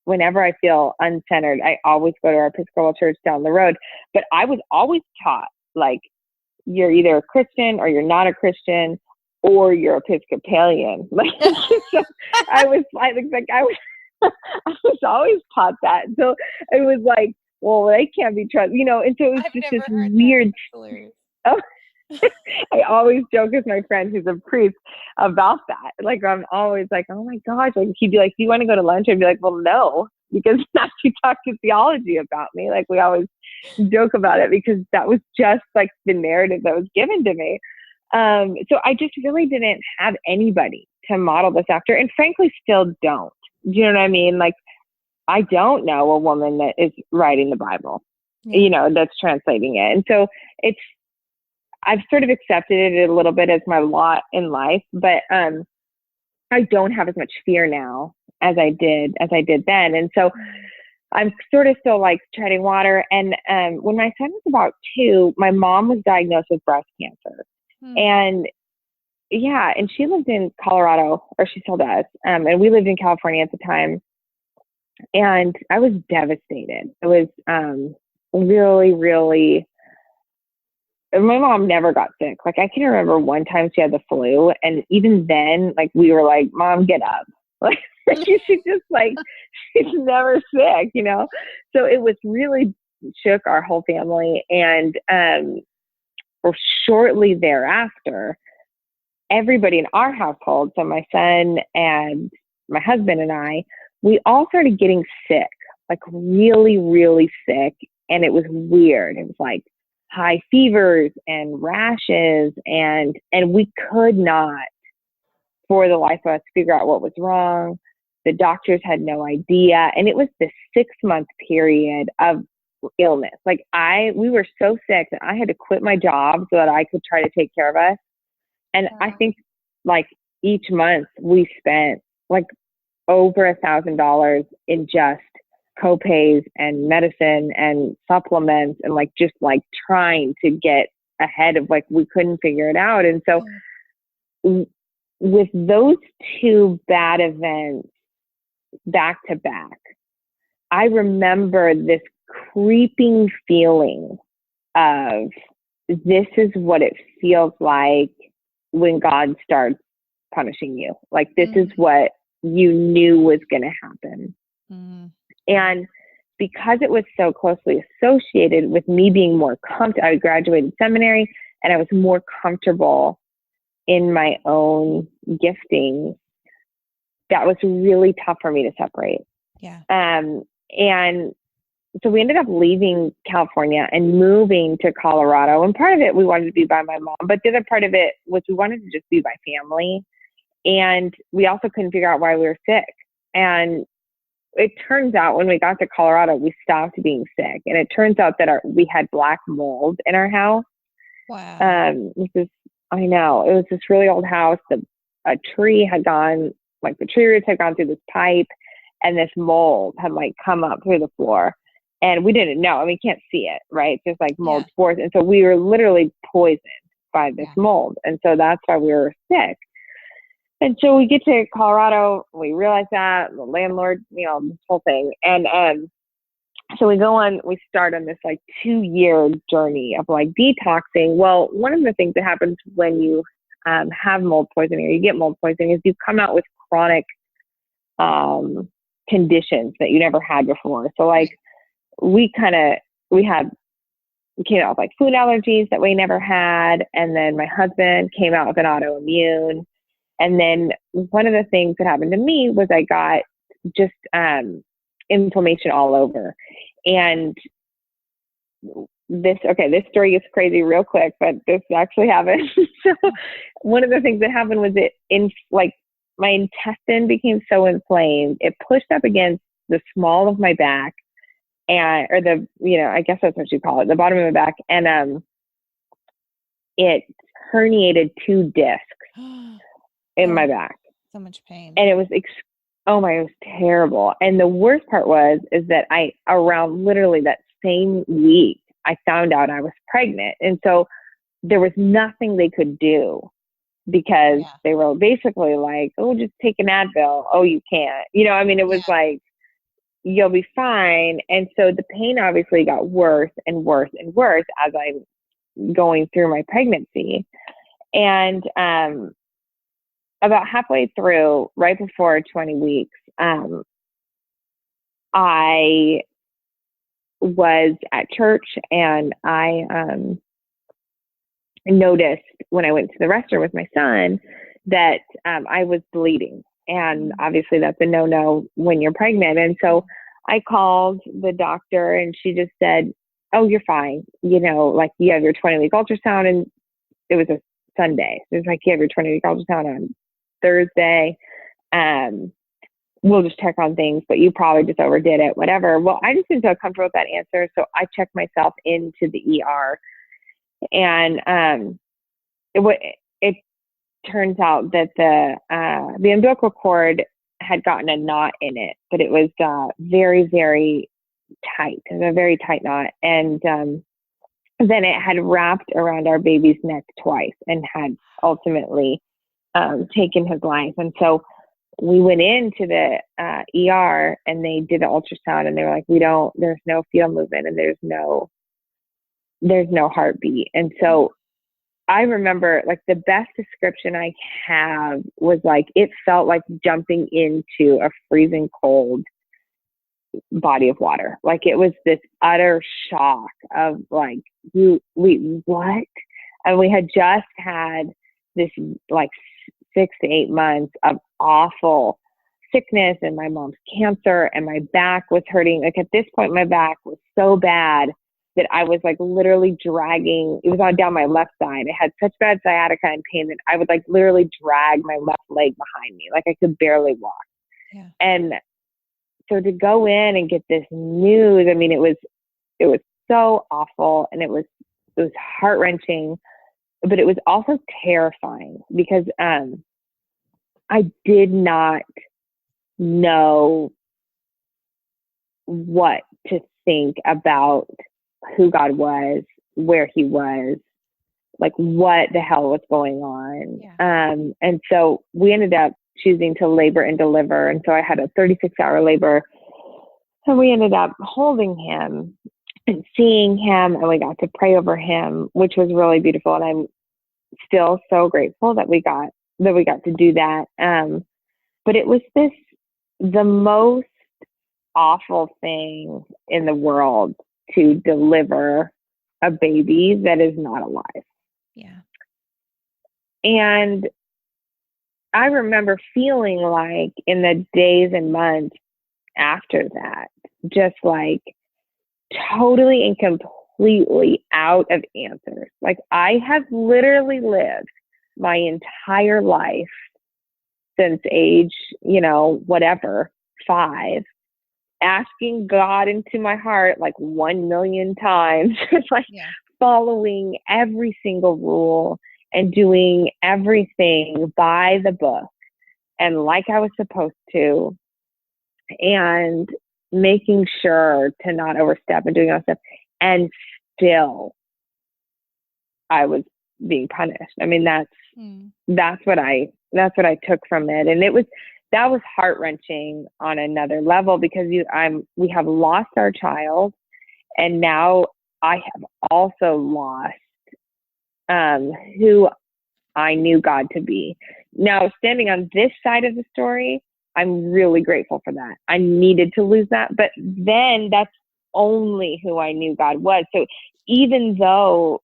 whenever I feel uncentered, I always go to our Episcopal church down the road. But I was always taught, you're either a Christian or you're not a Christian, or you're Episcopalian. So I was I was always taught that. So it was like, well, they can't be trusted, and so it was I've just never this heard weird. that. That's hilarious. Oh, I always joke with my friend who's a priest about that. Like, I'm always like, oh my gosh. Like, he'd be like, do you want to go to lunch? I'd be like, well, no, because not to talk to theology about me. Like, we always joke about it because that was just like the narrative that was given to me. So I just really didn't have anybody to model this after, and frankly, still don't. Do you know what I mean? Like, I don't know a woman that is writing the Bible, that's translating it. And so I've sort of accepted it a little bit as my lot in life, but I don't have as much fear now as I did then. And so I'm sort of still like treading water. And when my son was about 2, my mom was diagnosed with breast cancer. And and she lived in Colorado, or she still does. And we lived in California at the time. And I was devastated. It was really, really. My mom never got sick. Like, I can remember one time she had the flu, and even then, like, we were like, Mom, get up. Like, she's just like, she's never sick, So it was really shook our whole family. And shortly thereafter, everybody in our household, so my son and my husband and I, we all started getting sick, like really, really sick. And it was weird. It was like high fevers and rashes, and we could not, for the life of us, figure out what was wrong. The doctors had no idea. And it was this 6-month period of illness. Like, we were so sick that I had to quit my job so that I could try to take care of us. And I think, like, each month we spent like over $1,000 in just co-pays and medicine and supplements, and like just like trying to get ahead of, like, we couldn't figure it out. And so with those 2 bad events back to back, I remember this creeping feeling of, this is what it feels like when God starts punishing you. Like, this is what you knew was going to happen. And because it was so closely associated with me being more comfortable, I graduated seminary and I was more comfortable in my own gifting. That was really tough for me to separate. And so we ended up leaving California and moving to Colorado. And part of it, we wanted to be by my mom, but the other part of it was we wanted to just be by family. And we also couldn't figure out why we were sick. And it turns out when we got to Colorado, we stopped being sick. And it turns out that we had black mold in our house. Wow. I know, it was this really old house. A tree had gone, like, the tree roots had gone through this pipe, and this mold had like come up through the floor. And we didn't know. I mean, you can't see it, right? Just like mold spores. And so we were literally poisoned by this mold. And so that's why we were sick. And so we get to Colorado, we realize that, the landlord, this whole thing. And so we start on this like 2-year journey of like detoxing. Well, one of the things that happens when you have mold poisoning, or you get mold poisoning, is you come out with chronic conditions that you never had before. So like we came out with like food allergies that we never had. And then my husband came out with an autoimmune. And then one of the things that happened to me was I got just inflammation all over. And this story is crazy real quick, but this actually happened. So one of the things that happened was my intestine became so inflamed, it pushed up against the small of my back, I guess that's what you call it, the bottom of my back. And it herniated 2 discs in my back. So much pain. And it was, it was terrible. And the worst part is that around literally that same week, I found out I was pregnant. And so there was nothing they could do, because they were basically like, oh, just take an Advil. Oh, you can't. It was like, you'll be fine. And so the pain obviously got worse and worse and worse as I'm going through my pregnancy. And about halfway through, right before 20 weeks, I was at church, and I noticed when I went to the restroom with my son that I was bleeding. And obviously that's a no-no when you're pregnant. And so I called the doctor, and she just said, "Oh, you're fine. You have your 20-week ultrasound." And it was a Sunday. It was like, "You have your 20-week ultrasound on Thursday. We'll just check on things, but you probably just overdid it," whatever. Well, I just didn't feel comfortable with that answer. So I checked myself into the ER, and it turns out that the umbilical cord had gotten a knot in it, but it was very, very tight. It was a very tight knot. And then it had wrapped around our baby's neck twice and had ultimately taken his life. And so we went into the ER, and they did the ultrasound, and they were like, there's no fetal movement, and there's no heartbeat. And so I remember, like, the best description I have was, like, it felt like jumping into a freezing cold body of water. Like, it was this utter shock of, like, what? And we had just had this, like, 6 to 8 months of awful sickness, and my mom's cancer, and my back was hurting. Like, at this point, my back was so bad that I was, like, literally dragging. It was on down my left side. I had such bad sciatica and pain that I would, like, literally drag my left leg behind me. Like, I could barely walk. Yeah. And so to go in and get this news, I mean, it was so awful, and it was heart-wrenching, but it was also terrifying because I did not know what to think about who God was, where he was, like, what the hell was going on. Yeah. And so we ended up choosing to labor and deliver. And so I had a 36-hour labor, and we ended up holding him and seeing him, and we got to pray over him, which was really beautiful. And I'm still so grateful that we got to do that. But it was the most awful thing in the world to deliver a baby that is not alive. Yeah. And I remember feeling like in the days and months after that, just like totally and completely out of answers. Like, I have literally lived my entire life since age, whatever, 5, asking God into my heart like 1 million times, like following every single rule and doing everything by the book and like I was supposed to, and making sure to not overstep and doing all stuff. And still I was being punished. I mean, that's what I took from it. And that was heart-wrenching on another level, because we have lost our child, and now I have also lost who I knew God to be. Now, standing on this side of the story, I'm really grateful for that. I needed to lose that, but then that's only who I knew God was. So even though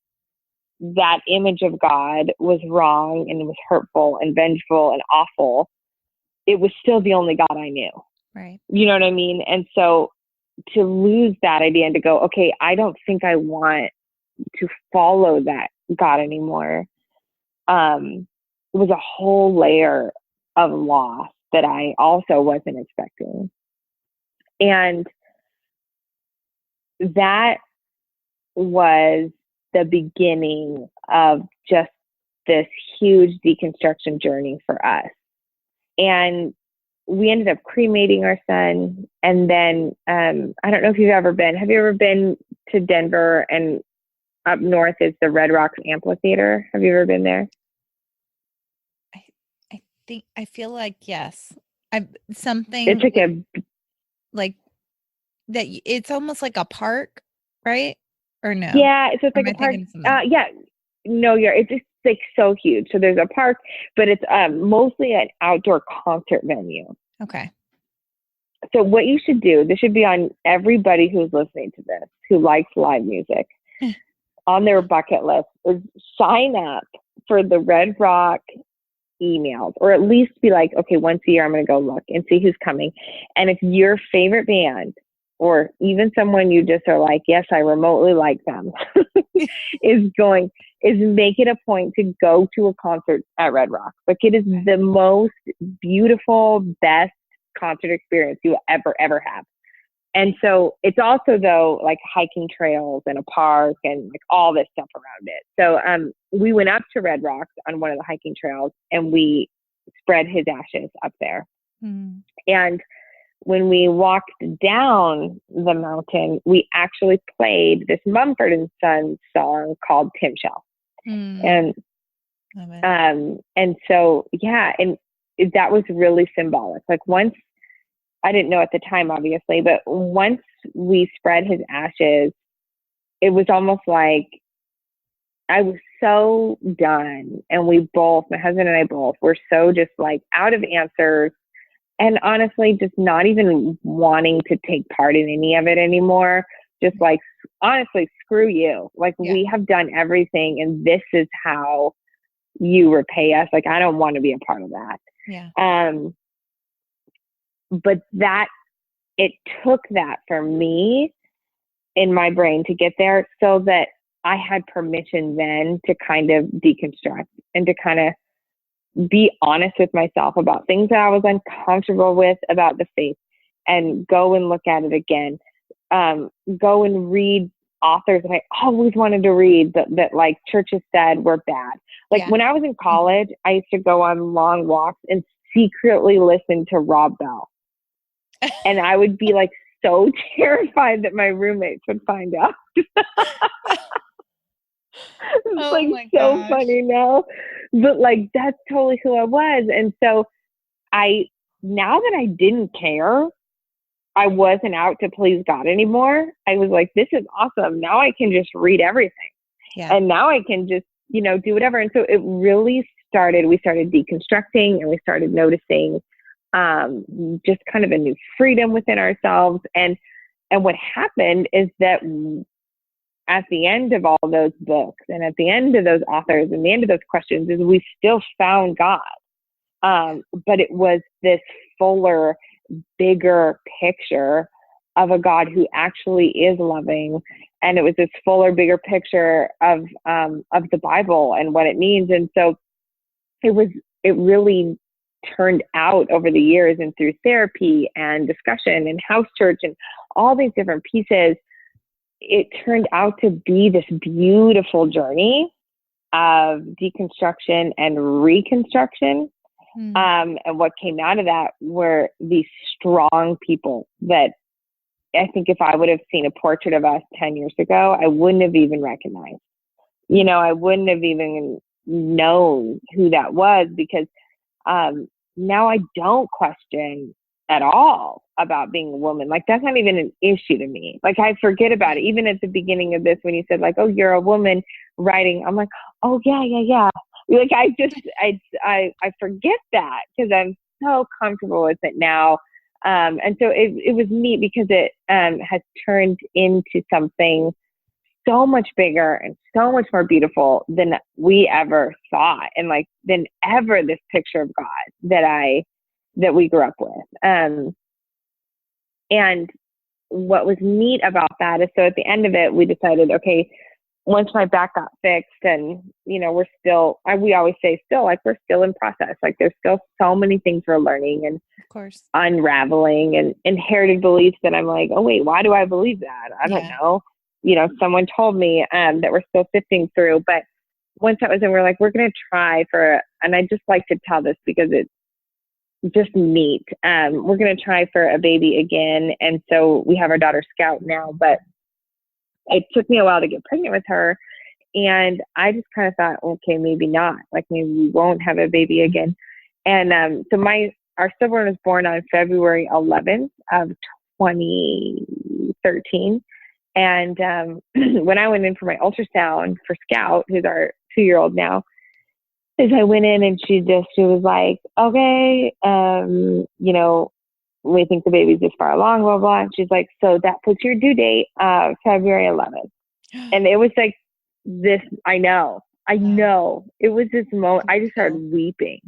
that image of God was wrong and it was hurtful and vengeful and awful, it was still the only God I knew. Right. You know what I mean? And so to lose that idea and to go, okay, I don't think I want to follow that God anymore, was a whole layer of loss that I also wasn't expecting. And that was the beginning of just this huge deconstruction journey for us. And we ended up cremating our son. And then, I don't know if have you ever been to Denver, and up north is the Red Rocks Amphitheater? Have you ever been there? I feel like, yes. Something It's like that. It's almost like a park, right? Or no? Yeah, so it's like a park. Yeah, no, it's just like so huge. So there's a park, but it's mostly an outdoor concert venue. Okay. So what you should do, this should be on everybody who's listening to this, who likes live music, on their bucket list, is sign up for the Red Rock emails, or at least be like, okay, once a year I'm going to go look and see who's coming. And if your favorite band, or even someone you just are like, yes, I remotely like them, is make it a point to go to a concert at Red Rock. Like, it is the most beautiful, best concert experience you will ever have. And so it's also, though, like hiking trails and a park and like all this stuff around it. So we went up to Red Rocks on one of the hiking trails, and we spread his ashes up there. And when we walked down the mountain, we actually played this Mumford and Sons song called Timshel. And so, yeah, and that was really symbolic. Like, once, I didn't know at the time, obviously, but once we spread his ashes, it was almost like I was so done. And we both, my husband and I both, were so just like out of answers, and honestly, just not even wanting to take part in any of it anymore. Just like, honestly, screw you. Like, we have done everything, and this is how you repay us. Like, I don't want to be a part of that. But it took that for me in my brain to get there, so that I had permission then to kind of deconstruct and to kind of be honest with myself about things that I was uncomfortable with about the faith, and go and look at it again. Go and read authors that I always wanted to read, that like churches said were bad. Like, when I was in college, I used to go on long walks and secretly listen to Rob Bell. And I would be like so terrified that my roommates would find out. It's so funny now, but like, that's totally who I was. And so now that I didn't care, I wasn't out to please God anymore. I was like, this is awesome. Now I can just read everything. And now I can just, do whatever. And so it really we started deconstructing, and we started noticing just kind of a new freedom within ourselves. And what happened is that at the end of all those books, and at the end of those authors, and the end of those questions, is we still found God. But it was this fuller, bigger picture of a God who actually is loving. And it was this fuller, bigger picture of the Bible and what it means. And so it really turned out over the years, and through therapy and discussion and house church and all these different pieces, it turned out to be this beautiful journey of deconstruction and reconstruction. And what came out of that were these strong people that I think if I would have seen a portrait of us 10 years ago, I wouldn't have even recognized. I wouldn't have even known who that was, because now I don't question at all about being a woman. Like, that's not even an issue to me. Like, I forget about it. Even at the beginning of this, when you said like, oh, you're a woman writing, I'm like, oh yeah. Like, I forget that, because I'm so comfortable with it now. And so it was neat, because it has turned into something so much bigger and so much more beautiful than we ever thought, and like than ever this picture of God that we grew up with. And what was neat about that is, so at the end of it, we decided, okay, once my back got fixed, and we're still, we always say still, like, we're still in process. Like, there's still so many things we're learning and of course unraveling, and inherited beliefs that I'm like, oh wait, why do I believe that? I don't know. Someone told me that we're still sifting through. But once that was in, we're like, we're going to try and I just like to tell this because it's just neat. We're going to try for a baby again. And so we have our daughter Scout now, but it took me a while to get pregnant with her. And I just kind of thought, okay, maybe not. Like, maybe we won't have a baby again. And so our stillborn was born on February 11th of 2013. And when I went in for my ultrasound for Scout, who's our 2-year-old now, I went in, and she was like, okay, we think the baby's this far along, blah, blah. And she's like, so that puts your due date, February 11th. And it was like this, I know. It was this moment, I just started weeping.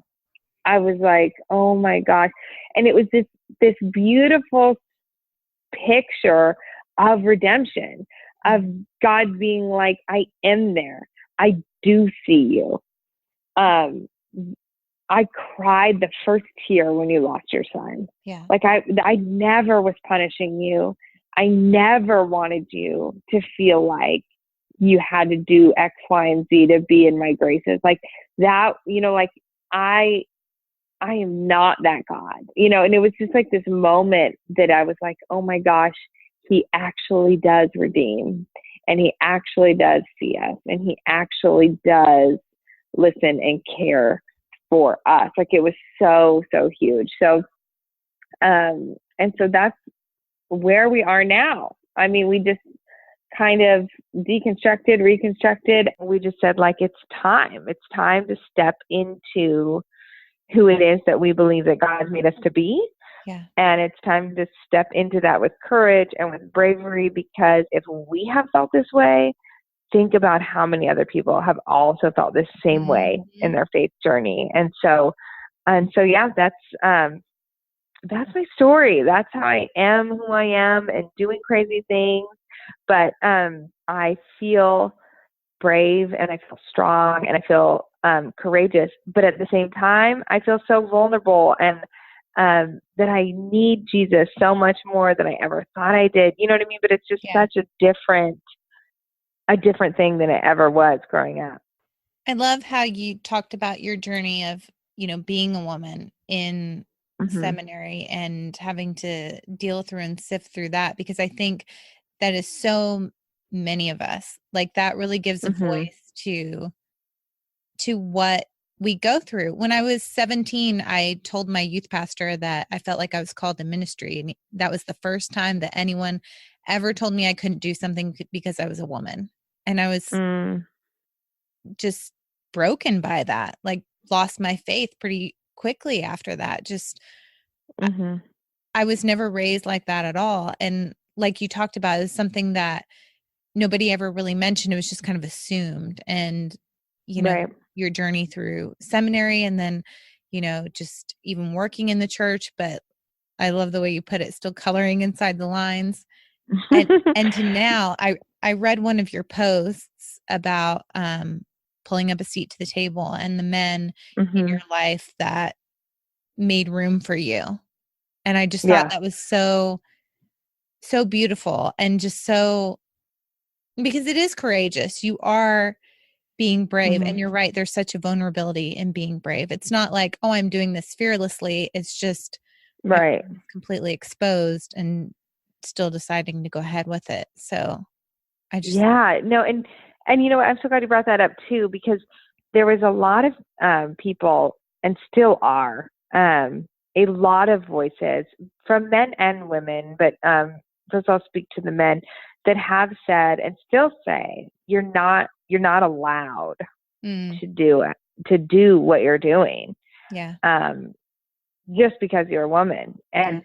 I was like, oh my gosh. And it was this beautiful picture of redemption, of God being like, I am there. I do see you. I cried the first tear when you lost your son. Yeah. Like I never was punishing you. I never wanted you to feel like you had to do X, Y, and Z to be in my graces. Like that, like I am not that God, and it was just like this moment that I was like, oh my gosh, he actually does redeem, and he actually does see us, and he actually does listen and care for us. Like it was so, so huge. So, and so that's where we are now. I mean, we just kind of deconstructed, reconstructed. We just said, like, it's time to step into who it is that we believe that God made us to be. Yeah. And it's time to step into that with courage and with bravery, because if we have felt this way, think about how many other people have also felt this same way in their faith journey. And so yeah, that's my story. That's how I am who I am and doing crazy things. But I feel brave, and I feel strong, and I feel courageous. But at the same time, I feel so vulnerable, and that I need Jesus so much more than I ever thought I did. You know what I mean? But it's just such a different thing than it ever was growing up. I love how you talked about your journey of, being a woman in seminary and having to deal through and sift through that, because I think that is so many of us. Like that really gives a voice to what we go through. When I was 17, I told my youth pastor that I felt like I was called to ministry. And that was the first time that anyone ever told me I couldn't do something because I was a woman. And I was just broken by that, like lost my faith pretty quickly after that. Just, I was never raised like that at all. And like you talked about, it's something that nobody ever really mentioned. It was just kind of assumed. And, your journey through seminary, and then, just even working in the church. But I love the way you put it, still coloring inside the lines. And to now, I read one of your posts about pulling up a seat to the table and the men in your life that made room for you. And I just thought that was so, so beautiful, and just so, because it is courageous. You are being brave, and you're right. There's such a vulnerability in being brave. It's not like, oh, I'm doing this fearlessly. It's just completely exposed and still deciding to go ahead with it. So I just, and I'm so glad you brought that up too, because there was a lot of people, and still are a lot of voices from men and women, but first I'll speak to the men, that have said and still say, you're not allowed to do what you're doing. Just because you're a woman. And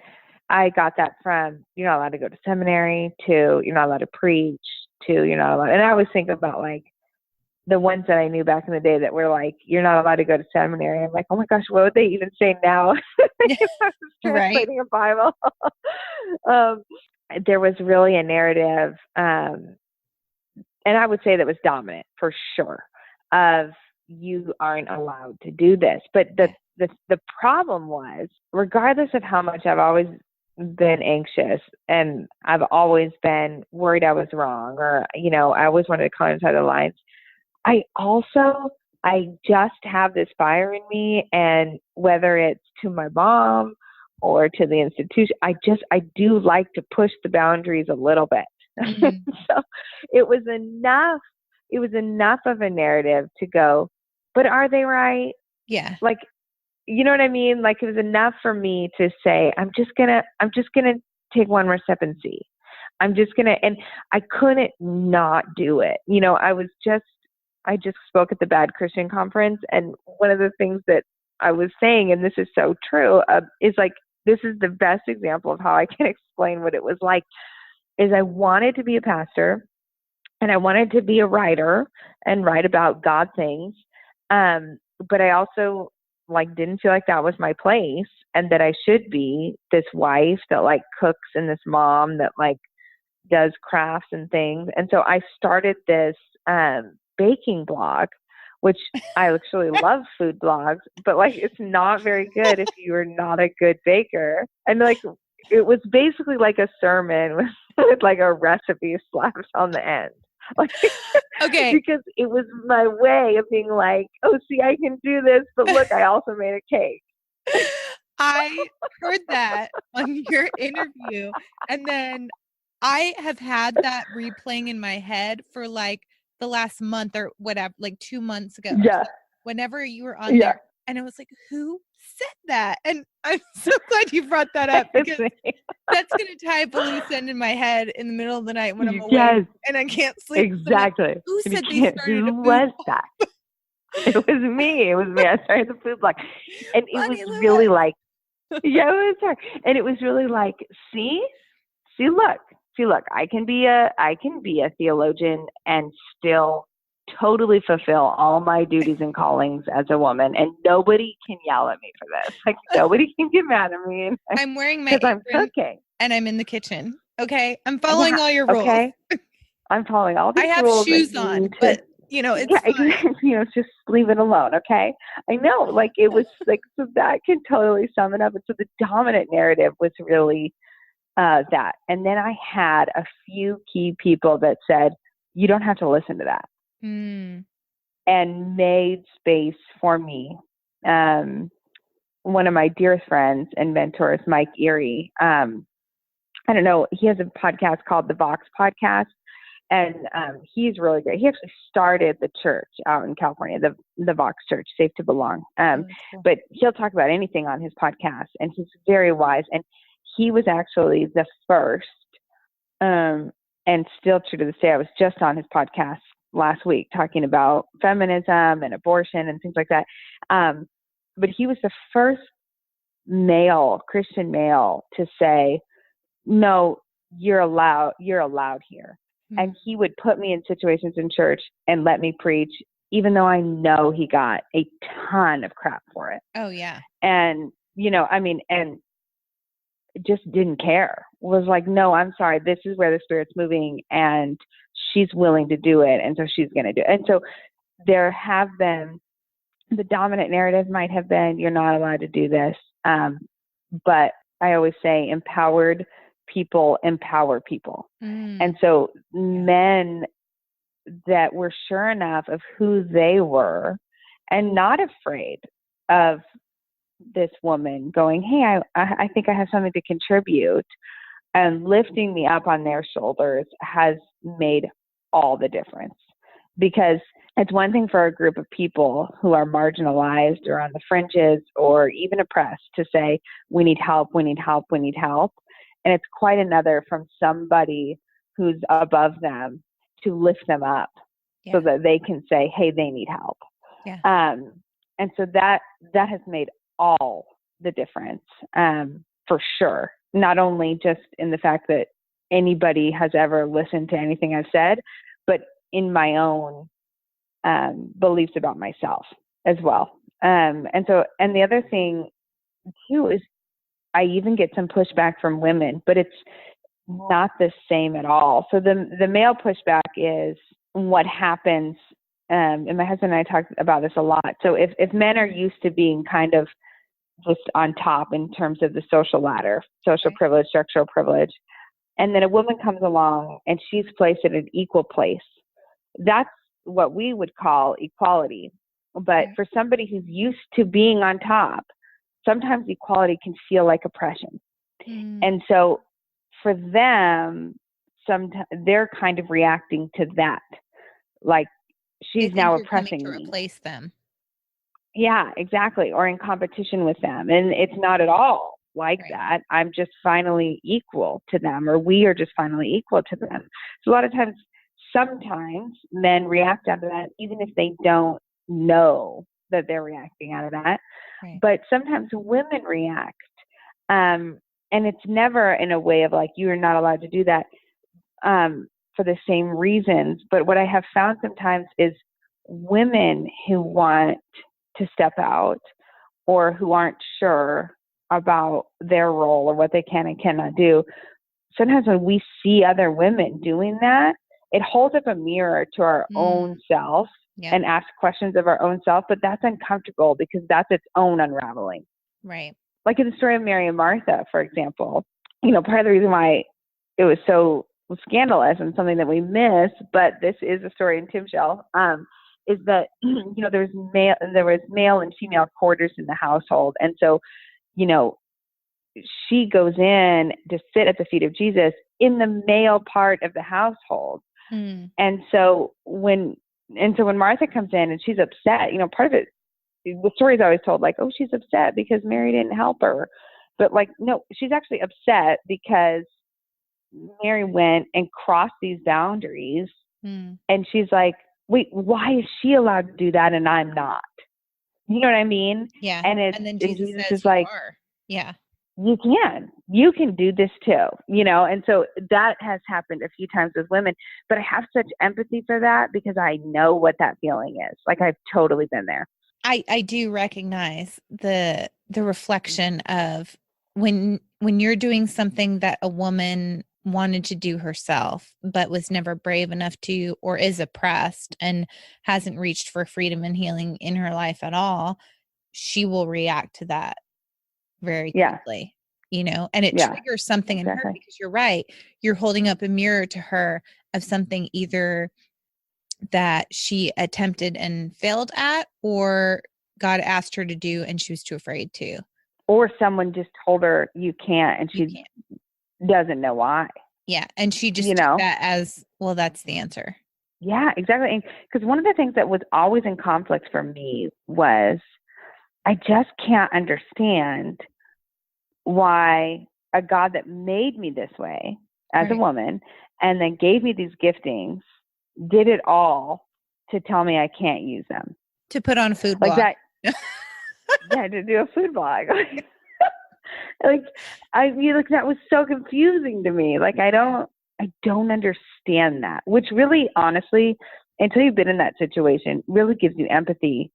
I got that from, you're not allowed to go to seminary, to you're not allowed to preach, to you're not allowed. And I always think about like the ones that I knew back in the day that were like, you're not allowed to go to seminary. I'm like, oh my gosh, what would they even say now? If I was translating a Bible. There was really a narrative, and I would say that was dominant for sure, of you aren't allowed to do this. But the problem was, regardless of how much I've always been anxious, and I've always been worried I was wrong, or, I always wanted to color inside the lines, I just have this fire in me, and whether it's to my mom or to the institution, I do like to push the boundaries a little bit. So it was enough of a narrative to go, but are they right? Yeah. Like, you know what I mean? Like, it was enough for me to say, I'm just gonna take one more step and see. And I couldn't not do it. I just spoke at the Bad Christian Conference, and one of the things that I was saying, and this is so true, is like, this is the best example of how I can explain what it was like, is I wanted to be a pastor and I wanted to be a writer and write about God things. But I also like didn't feel like that was my place and that I should be this wife that like cooks and this mom that like does crafts and things. And so I started this baking blog, which I actually love food blogs, but like it's not very good if you are not a good baker. And like it was basically like a sermon with like a recipe slapped on the end. Like, Okay. because it was my way of being like, oh, see, I can do this, but look, I also made a cake. I heard that on your interview, and then I have had that replaying in my head for like the last month or whatever, like 2 months ago. Yeah. So whenever you were on there, and I was like, who said that? And I'm so glad you brought that up because that's going to tie up a loose end in my head in the middle of the night when I'm awake and I can't sleep. Exactly. Like, who said they started a food was that? It was me. It was me. I started the food blog. And it was really like, yeah, it was her. And it was really like, look, I can be a theologian and still totally fulfill all my duties and callings as a woman, and nobody can yell at me for this. Like nobody can get mad at me. I'm wearing my apron I'm cooking and I'm in the kitchen. Okay, I'm following all your rules. Okay, I'm following all these rules. I have shoes on, but it's fine. Just leave it alone. Okay, I know. Like it was like so that can totally sum it up. And so the dominant narrative was really that. And then I had a few key people that said, you don't have to listen to that. And made space for me. One of my dearest friends and mentors, Mike Erie, I don't know, he has a podcast called the Vox Podcast, and he's really great. He actually started the church out in California, the Vox Church, Safe to Belong. Cool. But he'll talk about anything on his podcast, and he's very wise. And he was actually the first, and still true to this day. I was just on his podcast last week talking about feminism and abortion and things like that. But he was the first Christian male to say, no, you're allowed here. And he would put me in situations in church and let me preach, even though I know he got a ton of crap for it. Oh yeah. And, and just didn't care. Was like, no, I'm sorry. This is where the Spirit's moving and she's willing to do it. And so she's going to do it. And so there have been, the dominant narrative might have been, you're not allowed to do this. But I always say empowered people empower people. And so men that were sure enough of who they were and not afraid of this woman going, hey, I think I have something to contribute, and lifting me up on their shoulders has made all the difference. Because it's one thing for a group of people who are marginalized or on the fringes or even oppressed to say, we need help, we need help, we need help. And it's quite another from somebody who's above them to lift them up so that they can say, hey, they need help. Yeah. And so that has made all the difference, for sure. Not only just in the fact that anybody has ever listened to anything I've said, but in my own beliefs about myself as well. And the other thing too is I even get some pushback from women, but it's not the same at all. So the male pushback is what happens, and my husband and I talk about this a lot. So if men are used to being kind of just on top in terms of the social ladder, social privilege, structural privilege, and then a woman comes along and she's placed at an equal place, that's what we would call equality. But for somebody who's used to being on top, sometimes equality can feel like oppression. And so for them, sometimes they're kind of reacting to that. Like, she's now oppressing me. To replace them. Yeah, exactly. Or in competition with them. And it's not at all like that. I'm just finally equal to them, or we are just finally equal to them. So a lot of times, sometimes men react out of that, even if they don't know that they're reacting out of that. But sometimes women react And it's never in a way of like, you're not allowed to do that for the same reasons. But what I have found sometimes is women who want to step out or who aren't sure about their role or what they can and cannot do, sometimes when we see other women doing that, it holds up a mirror to our own self and asks questions of our own self. But that's uncomfortable because that's its own unraveling. Right. Like in the story of Mary and Martha, for example, part of the reason why it was so scandalous and something that we miss, but this is a story in Timshel, is that, there was male and female quarters in the household. And so, she goes in to sit at the feet of Jesus in the male part of the household. And so when Martha comes in and she's upset, part of it, the story is always told like, oh, she's upset because Mary didn't help her. But like, no, she's actually upset because Mary went and crossed these boundaries. And she's like, wait, why is she allowed to do that and I'm not? You know what I mean? Yeah. And then Jesus says is like, are. Yeah. You can do this too, and so that has happened a few times with women, but I have such empathy for that because I know what that feeling is. Like I've totally been there. I do recognize the reflection of when you're doing something that a woman wanted to do herself, but was never brave enough to, or is oppressed and hasn't reached for freedom and healing in her life at all, she will react to that very quickly, and it triggers something in her because you're right. You're holding up a mirror to her of something either that she attempted and failed at, or God asked her to do and she was too afraid to. Or someone just told her you can't and she doesn't know why. Yeah. And she just took that as, well, that's the answer. Yeah, exactly. Because one of the things that was always in conflict for me was I just can't understand why a God that made me this way as a woman and then gave me these giftings did it all to tell me I can't use them. To put on a food blog. Like that. Yeah, to do a food blog. That was so confusing to me. Like I don't understand that, which really, honestly, until you've been in that situation, really gives you empathy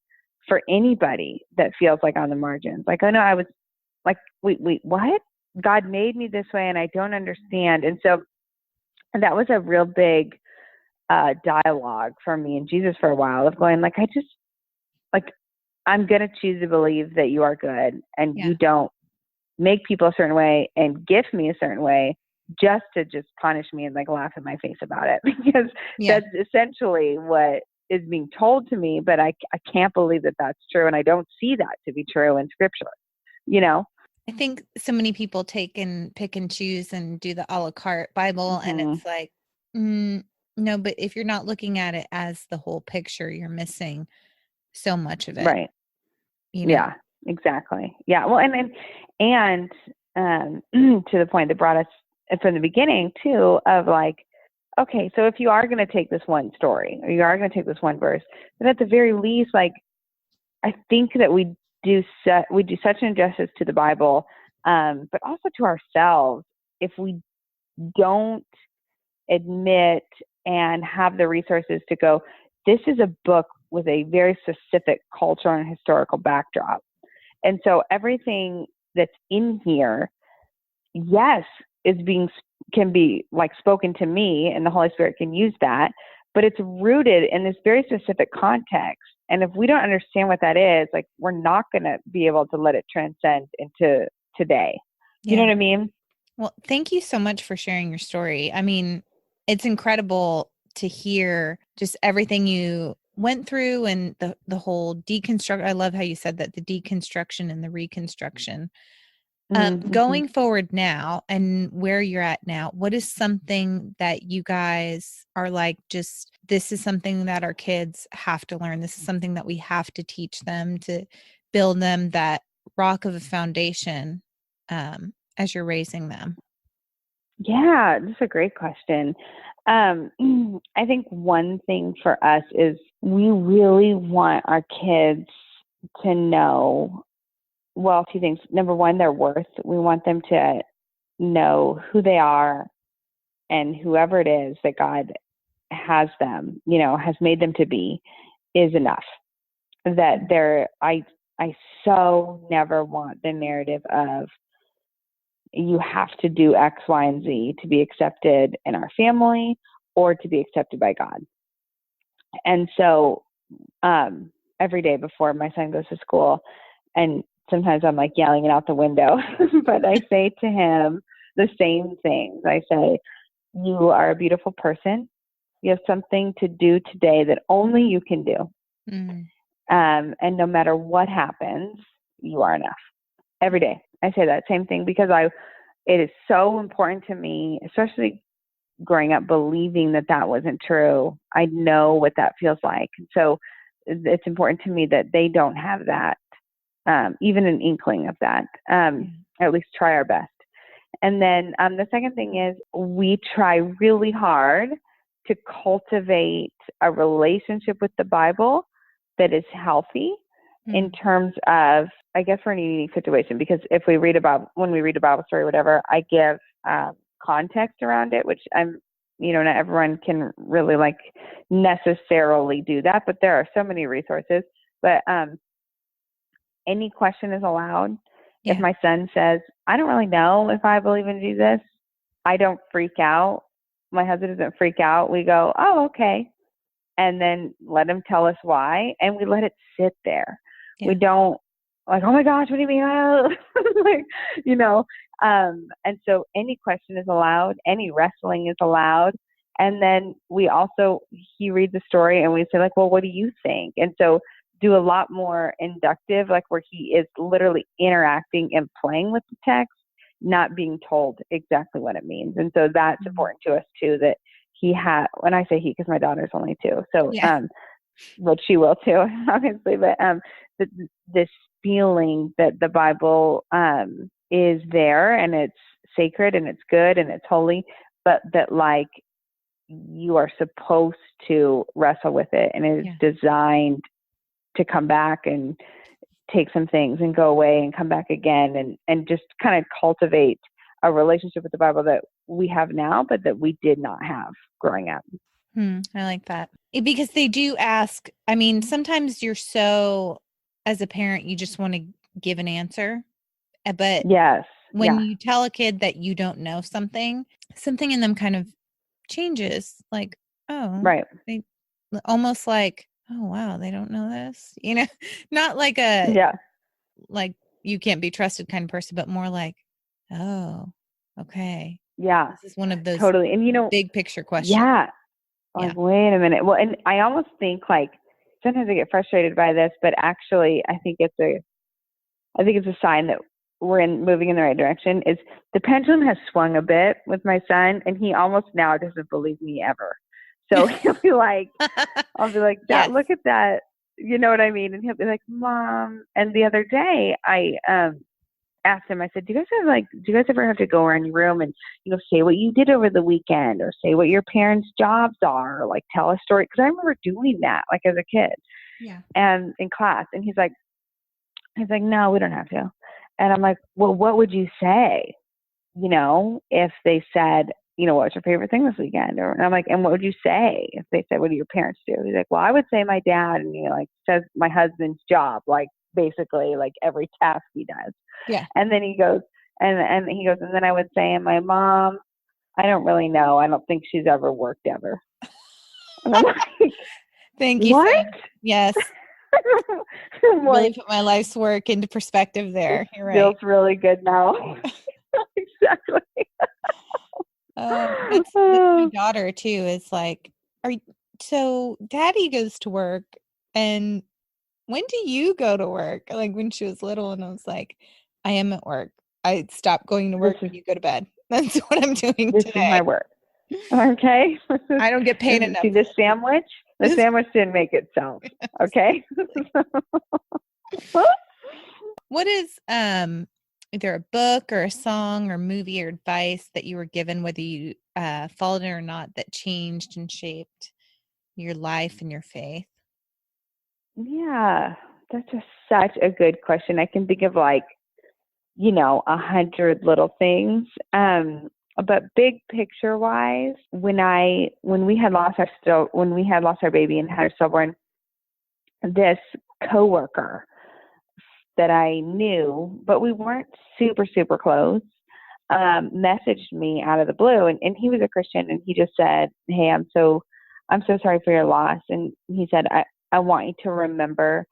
for anybody that feels like on the margins. Like, I know I was like, wait, what? God made me this way and I don't understand. And so that was a real big dialogue for me and Jesus for a while of going like, I'm going to choose to believe that you are good and you don't make people a certain way and gift me a certain way just to just punish me and like laugh in my face about it because that's essentially what is being told to me, but I can't believe that that's true. And I don't see that to be true in scripture, I think so many people take and pick and choose and do the a la carte Bible. And it's like, no, but if you're not looking at it as the whole picture, you're missing so much of it. Right. Yeah, exactly. Yeah. Well, and to the point that brought us from the beginning too, of like, okay, so if you are going to take this one story or you are going to take this one verse, then at the very least, like, I think that we do such an injustice to the Bible, but also to ourselves if we don't admit and have the resources to go, this is a book with a very specific cultural and historical backdrop. And so everything that's in here, yes, can be like spoken to me and the Holy Spirit can use that, but it's rooted in this very specific context. And if we don't understand what that is, like we're not going to be able to let it transcend into today. You know what I mean? Well, thank you so much for sharing your story. I mean, it's incredible to hear just everything you went through and the whole deconstruct. I love how you said that, the deconstruction and the reconstruction. Going forward now and where you're at now, what is something that you guys are like, just, this is something that our kids have to learn. This is something that we have to teach them to build them that rock of a foundation as you're raising them? Yeah, that's a great question. I think one thing for us is we really want our kids to know well, two things. Number one, their worth. We want them to know who they are, and whoever it is that God has them, has made them to be, is enough. That I so never want the narrative of you have to do X, Y, and Z to be accepted in our family or to be accepted by God. And so every day before my son goes to school, and sometimes I'm like yelling it out the window, but I say to him the same things. I say, you are a beautiful person. You have something to do today that only you can do. Mm-hmm. And no matter what happens, you are enough. Every day I say that same thing because it is so important to me, especially growing up believing that wasn't true. I know what that feels like. So it's important to me that they don't have that, even an inkling of that, at least try our best. And then the second thing is we try really hard to cultivate a relationship with the Bible that is healthy in terms of, I guess we're in a unique situation because when we read a Bible story, whatever, I give context around it, which not everyone can really necessarily do that, but there are so many resources. But any question is allowed. Yeah. If my son says, I don't really know if I believe in Jesus, I don't freak out. My husband doesn't freak out. We go, oh, okay. And then let him tell us why. And we let it sit there. Yeah. We don't oh my gosh, what do you mean? And so any question is allowed. Any wrestling is allowed. And then he reads the story and we say well, what do you think? And so do a lot more inductive, where he is literally interacting and playing with the text, not being told exactly what it means. And so that's important to us too, that when I say he, because my daughter's only 2. So, yeah. But she will too, obviously, but, this feeling that the Bible, is there and it's sacred and it's good and it's holy, but that you are supposed to wrestle with it and it is designed to come back and take some things and go away and come back again and just kind of cultivate a relationship with the Bible that we have now, but that we did not have growing up. I like that. Because they do ask, sometimes you're as a parent, you just want to give an answer. But yes, when you tell a kid that you don't know something in them kind of changes. Oh, right. They almost oh, wow, they don't know this, not you can't be trusted kind of person, but more oh, okay. Yeah. This is one of those totally. And big picture questions. Yeah. Wait a minute. Well, and I almost think sometimes I get frustrated by this, but actually I think it's a sign that we're moving in the right direction. Is the pendulum has swung a bit with my son, and he almost now doesn't believe me ever. So he'll be I'll be Dad, yes. Look at that. You know what I mean? And he'll be Mom. And the other day I asked him, I said, do you guys ever have to go around your room and, say what you did over the weekend or say what your parents' jobs are or tell a story? Because I remember doing that as a kid. Yeah. And in class. And he's like, no, we don't have to. And I'm well, what would you say, if they said, what's your favorite thing this weekend? And I'm and what would you say if they said, what do your parents do? He's well, I would say my dad, and says my husband's job, basically every task he does. Yeah. And then he goes, and then I would say, and my mom, I don't really know. I don't think she's ever worked ever. And I'm thank you. What? Son. Yes. Really put my life's work into perspective there. You're right. Feels really good now. Exactly. That's my daughter too. Is so Daddy goes to work, and when do you go to work? When she was little, and I was I am at work. I stopped going to work when you go to bed. That's what I'm doing this today. This is my work. Okay. I don't get paid enough. See this sandwich? The sandwich didn't make itself. Okay. What is either a book or a song or movie or advice that you were given, whether you followed it or not, that changed and shaped your life and your faith? Yeah, That's such a good question. I can think of 100 little things. But big picture wise, when we had lost our baby and had our stillborn, this coworker that I knew, but we weren't super, super close, messaged me out of the blue, and he was a Christian, and he just said, "Hey, I'm so sorry for your loss." And he said, I want you to remember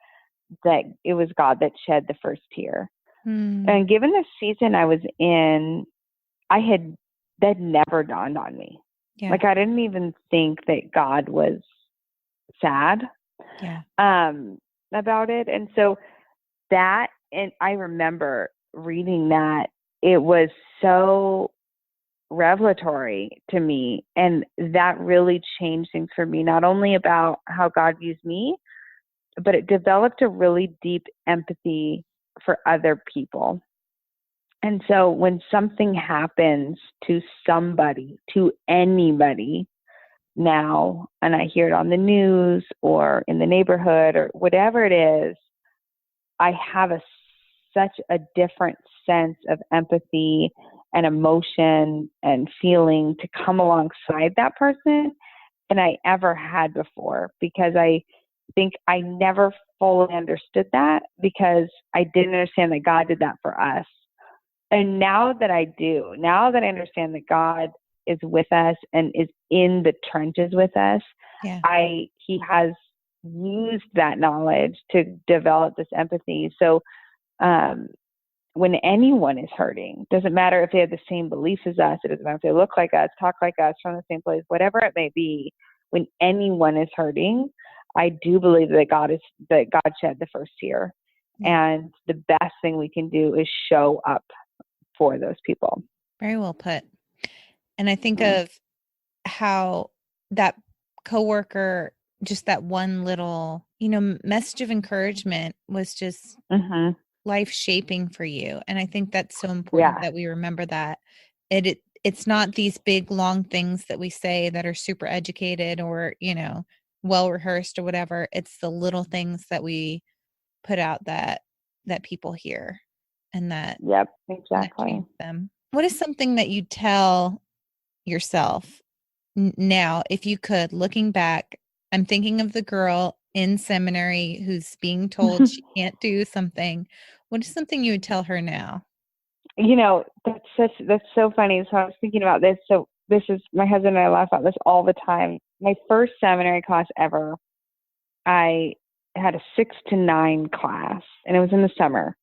that it was God that shed the first tear. And given the season I was in, that never dawned on me. Yeah. Like, I didn't even think that God was sad about it. And so and I remember reading that, it was so revelatory to me. And that really changed things for me, not only about how God views me, but it developed a really deep empathy for other people. And so when something happens to somebody, to anybody now, and I hear it on the news or in the neighborhood or whatever it is, I have such a different sense of empathy and emotion and feeling to come alongside that person than I ever had before, because I think I never fully understood that, because I didn't understand that God did that for us. And now that I do, now that I understand that God is with us and is in the trenches with us, he has used that knowledge to develop this empathy. So when anyone is hurting, doesn't matter if they have the same beliefs as us, it doesn't matter if they look like us, talk like us, from the same place, whatever it may be, when anyone is hurting, I do believe that God shed the first tear. And the best thing we can do is show up for those people. Very well put. And I think of how that coworker, just that one little, message of encouragement was just life shaping for you. And I think that's so important that we remember that it's not these big, long things that we say that are super educated or, well rehearsed or whatever. It's the little things that we put out that people hear, and that exactly change them. What is something that you tell yourself now, if you could, looking back? I'm thinking of the girl in seminary who's being told she can't do something. What is something you would tell her now? That's so funny. So I was thinking about this. So this is, my husband and I laugh about this all the time. My first seminary class ever, I had a 6 to 9 class, and it was in the summer.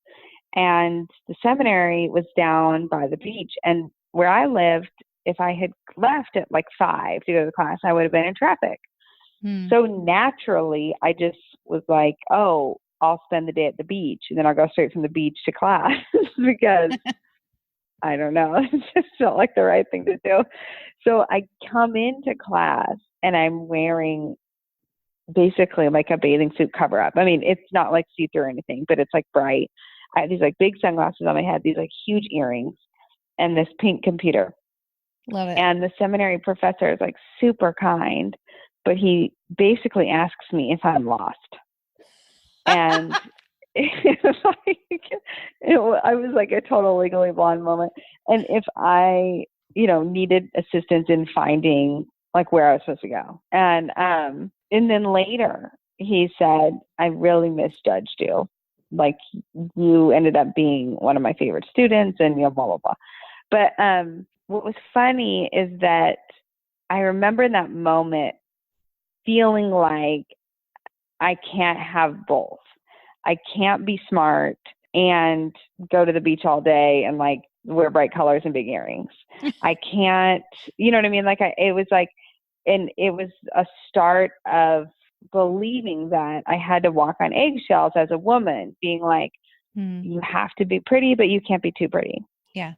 And the seminary was down by the beach. And where I lived, if I had left at 5 to go to the class, I would have been in traffic. So naturally, I just was like, oh, I'll spend the day at the beach, and then I'll go straight from the beach to class because I don't know, it just felt like the right thing to do. So I come into class and I'm wearing basically like a bathing suit cover up. I mean, it's not like see-through or anything, but it's bright. I had these big sunglasses on my head, these huge earrings, and this pink computer. Love it. And the seminary professor is super kind, but he basically asks me if I'm lost. And I was a total Legally Blonde moment. And if I, needed assistance in finding where I was supposed to go. And then later he said, I really misjudged you. You ended up being one of my favorite students, and blah, blah, blah. But what was funny is that I remember in that moment feeling like I can't have both. I can't be smart and go to the beach all day and wear bright colors and big earrings. I can't, you know what I mean? And it was a start of believing that I had to walk on eggshells as a woman, being you have to be pretty, but you can't be too pretty. Yeah.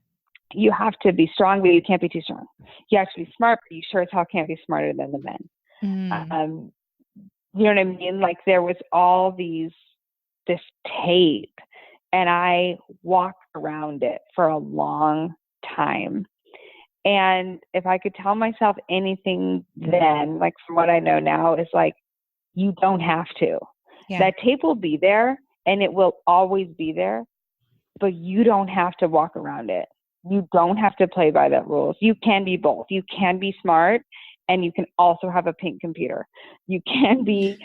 You have to be strong, but you can't be too strong. You have to be smart, but you sure as hell can't be smarter than the men. You know what I mean? There was all this tape, and I walked around it for a long time. And if I could tell myself anything then, from what I know now, is you don't have to. Yeah. That tape will be there, and it will always be there, but you don't have to walk around it. You don't have to play by the rules. You can be both. You can be smart, and you can also have a pink computer. You can be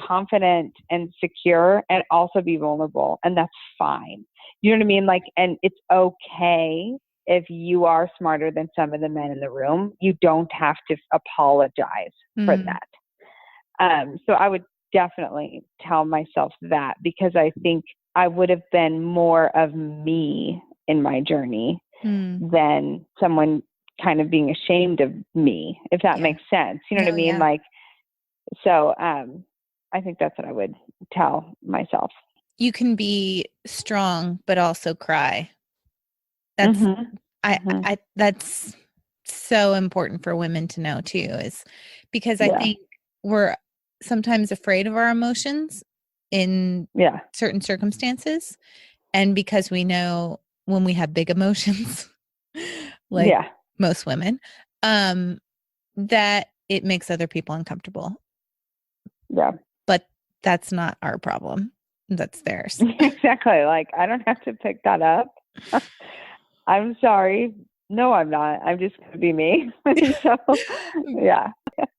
confident and secure and also be vulnerable, and that's fine. You know what I mean? Like, and it's okay if you are smarter than some of the men in the room. You don't have to apologize for that. So I would definitely tell myself that, because I think I would have been more of me in my journey than someone kind of being ashamed of me, if that makes sense. You know what I mean? Like, so I think that's what I would tell myself. You can be strong, but also cry. That's that's so important for women to know too, is because I think we're sometimes afraid of our emotions in certain circumstances. And because we know when we have big emotions, like most women, that it makes other people uncomfortable. Yeah. But that's not our problem. That's theirs. Exactly. Like, I don't have to pick that up. I'm sorry. No, I'm not. I'm just going to be me. So, yeah.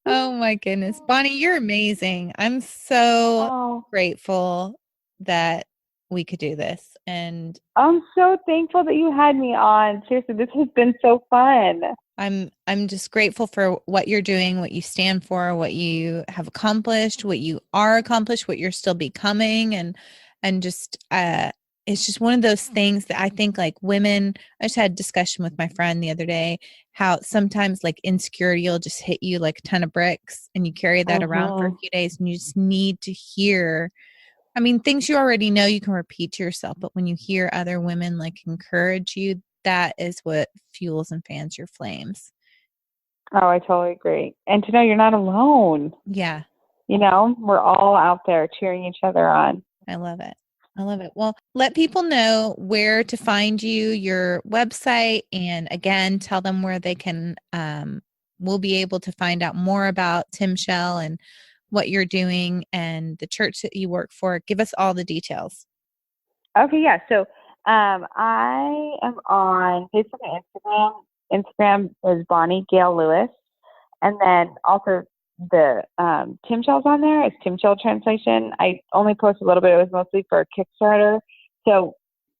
Oh my goodness. Bonnie, you're amazing. I'm so grateful that we could do this. And I'm so thankful that you had me on. Seriously, this has been so fun. I'm just grateful for what you're doing, what you stand for, what you have accomplished, what you are accomplished, what you're still becoming. And just, it's just one of those things that I think, like, women, I just had a discussion with my friend the other day, how sometimes like insecurity will just hit you like a ton of bricks, and you carry that around for a few days, and you just need to hear, I mean, things you already know you can repeat to yourself, but when you hear other women like encourage you, that is what fuels and fans your flames. Oh, I totally agree. And to know you're not alone. Yeah. You know, we're all out there cheering each other on. I love it. I love it. Well, let people know where to find you, your website, and again, tell them where they can, we'll be able to find out more about Timshel and what you're doing and the church that you work for. Give us all the details. Okay, yeah. So I am on Facebook and Instagram. Instagram is Bonnie Gail Lewis. And then also the Timshel's on there. It's Timshel Translation. I only post a little bit. It was mostly for Kickstarter. So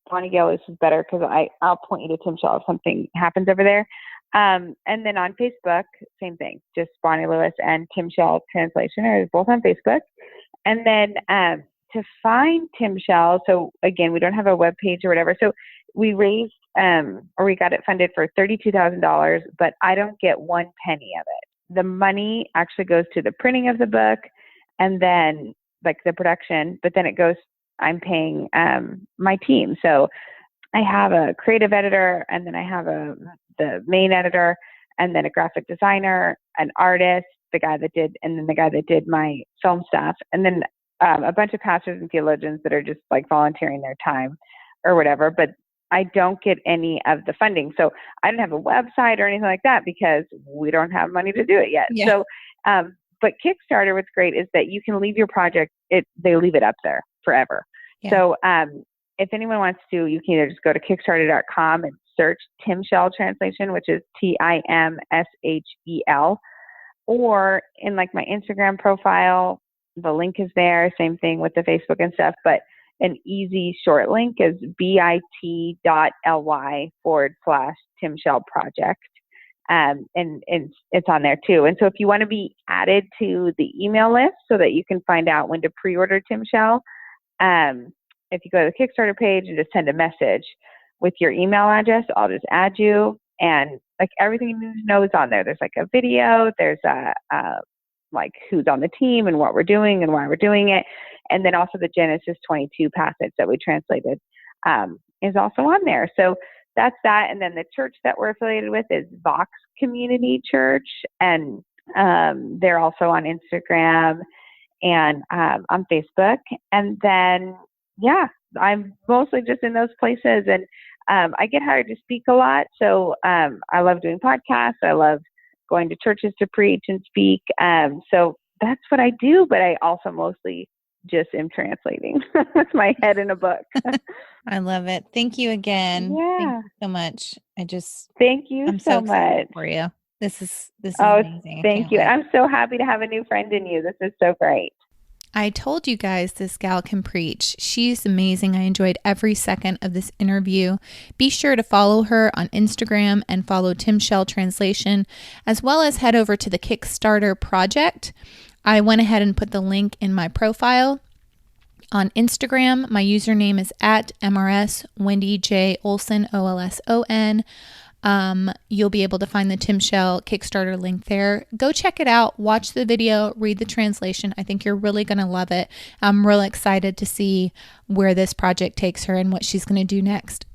Bonnie Gail Lewis is better because I'll point you to Timshel if something happens over there. And then on Facebook, same thing. Just Bonnie Lewis and Timshel Translation are both on Facebook. And then to find Timshel, so again, we don't have a web page or whatever. So we raised or we got it funded for $32,000, but I don't get one penny of it. The money actually goes to the printing of the book and then like the production, but then it goes, I'm paying my team. So I have a creative editor, and then I have the main editor, and then a graphic designer, an artist, the guy that did my film stuff, and then a bunch of pastors and theologians that are just like volunteering their time or whatever. But I don't get any of the funding. So I don't have a website or anything like that because we don't have money to do it yet. Yeah. So, but Kickstarter, what's great is that you can leave your project, they leave it up there forever. Yeah. So if anyone wants to, you can either just go to Kickstarter.com and search Timshel Translation, which is Timshel, or in like my Instagram profile, the link is there. Same thing with the Facebook and stuff, but an easy short link is bit.ly/Timshel project. And it's on there too. And so if you want to be added to the email list so that you can find out when to pre-order Timshel, if you go to the Kickstarter page and just send a message with your email address, I'll just add you. And like everything you need to know is on there. There's like a video, there's like who's on the team and what we're doing and why we're doing it. And then also the Genesis 22 passage that we translated is also on there. So that's that. And then the church that we're affiliated with is Vox Community Church. And they're also on Instagram and on Facebook. And then, yeah, I'm mostly just in those places. And I get hired to speak a lot. So I love doing podcasts. I love going to churches to preach and speak. So that's what I do. But I also mostly just am translating with my head in a book. I love it. Thank you again. Yeah. Thank you so much. Thank you I'm so excited much for you. This is Oh, amazing. thank you. I'm so happy to have a new friend in you. This is so great. I told you guys this gal can preach. She's amazing. I enjoyed every second of this interview. Be sure to follow her on Instagram and follow Timshel Translation, as well as head over to the Kickstarter project. I went ahead and put the link in my profile. On Instagram, my username is at MRS Wendy J. Olson, OLSON. You'll be able to find the Timshel Kickstarter link there. Go check it out. Watch the video. Read the translation. I think you're really going to love it. I'm really excited to see where this project takes her and what she's going to do next.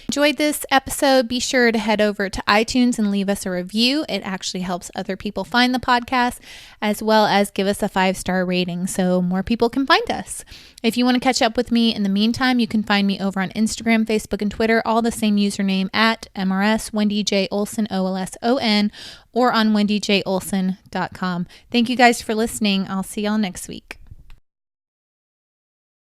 Enjoyed this episode, be sure to head over to iTunes and leave us a review. It actually helps other people find the podcast, as well as give us a 5-star rating so more people can find us. If you want to catch up with me in the meantime, you can find me over on Instagram, Facebook, and Twitter, all the same username at MRS Wendy J. Olson, OLSON, or on wendyjolson.com. Thank you guys for listening. I'll see y'all next week.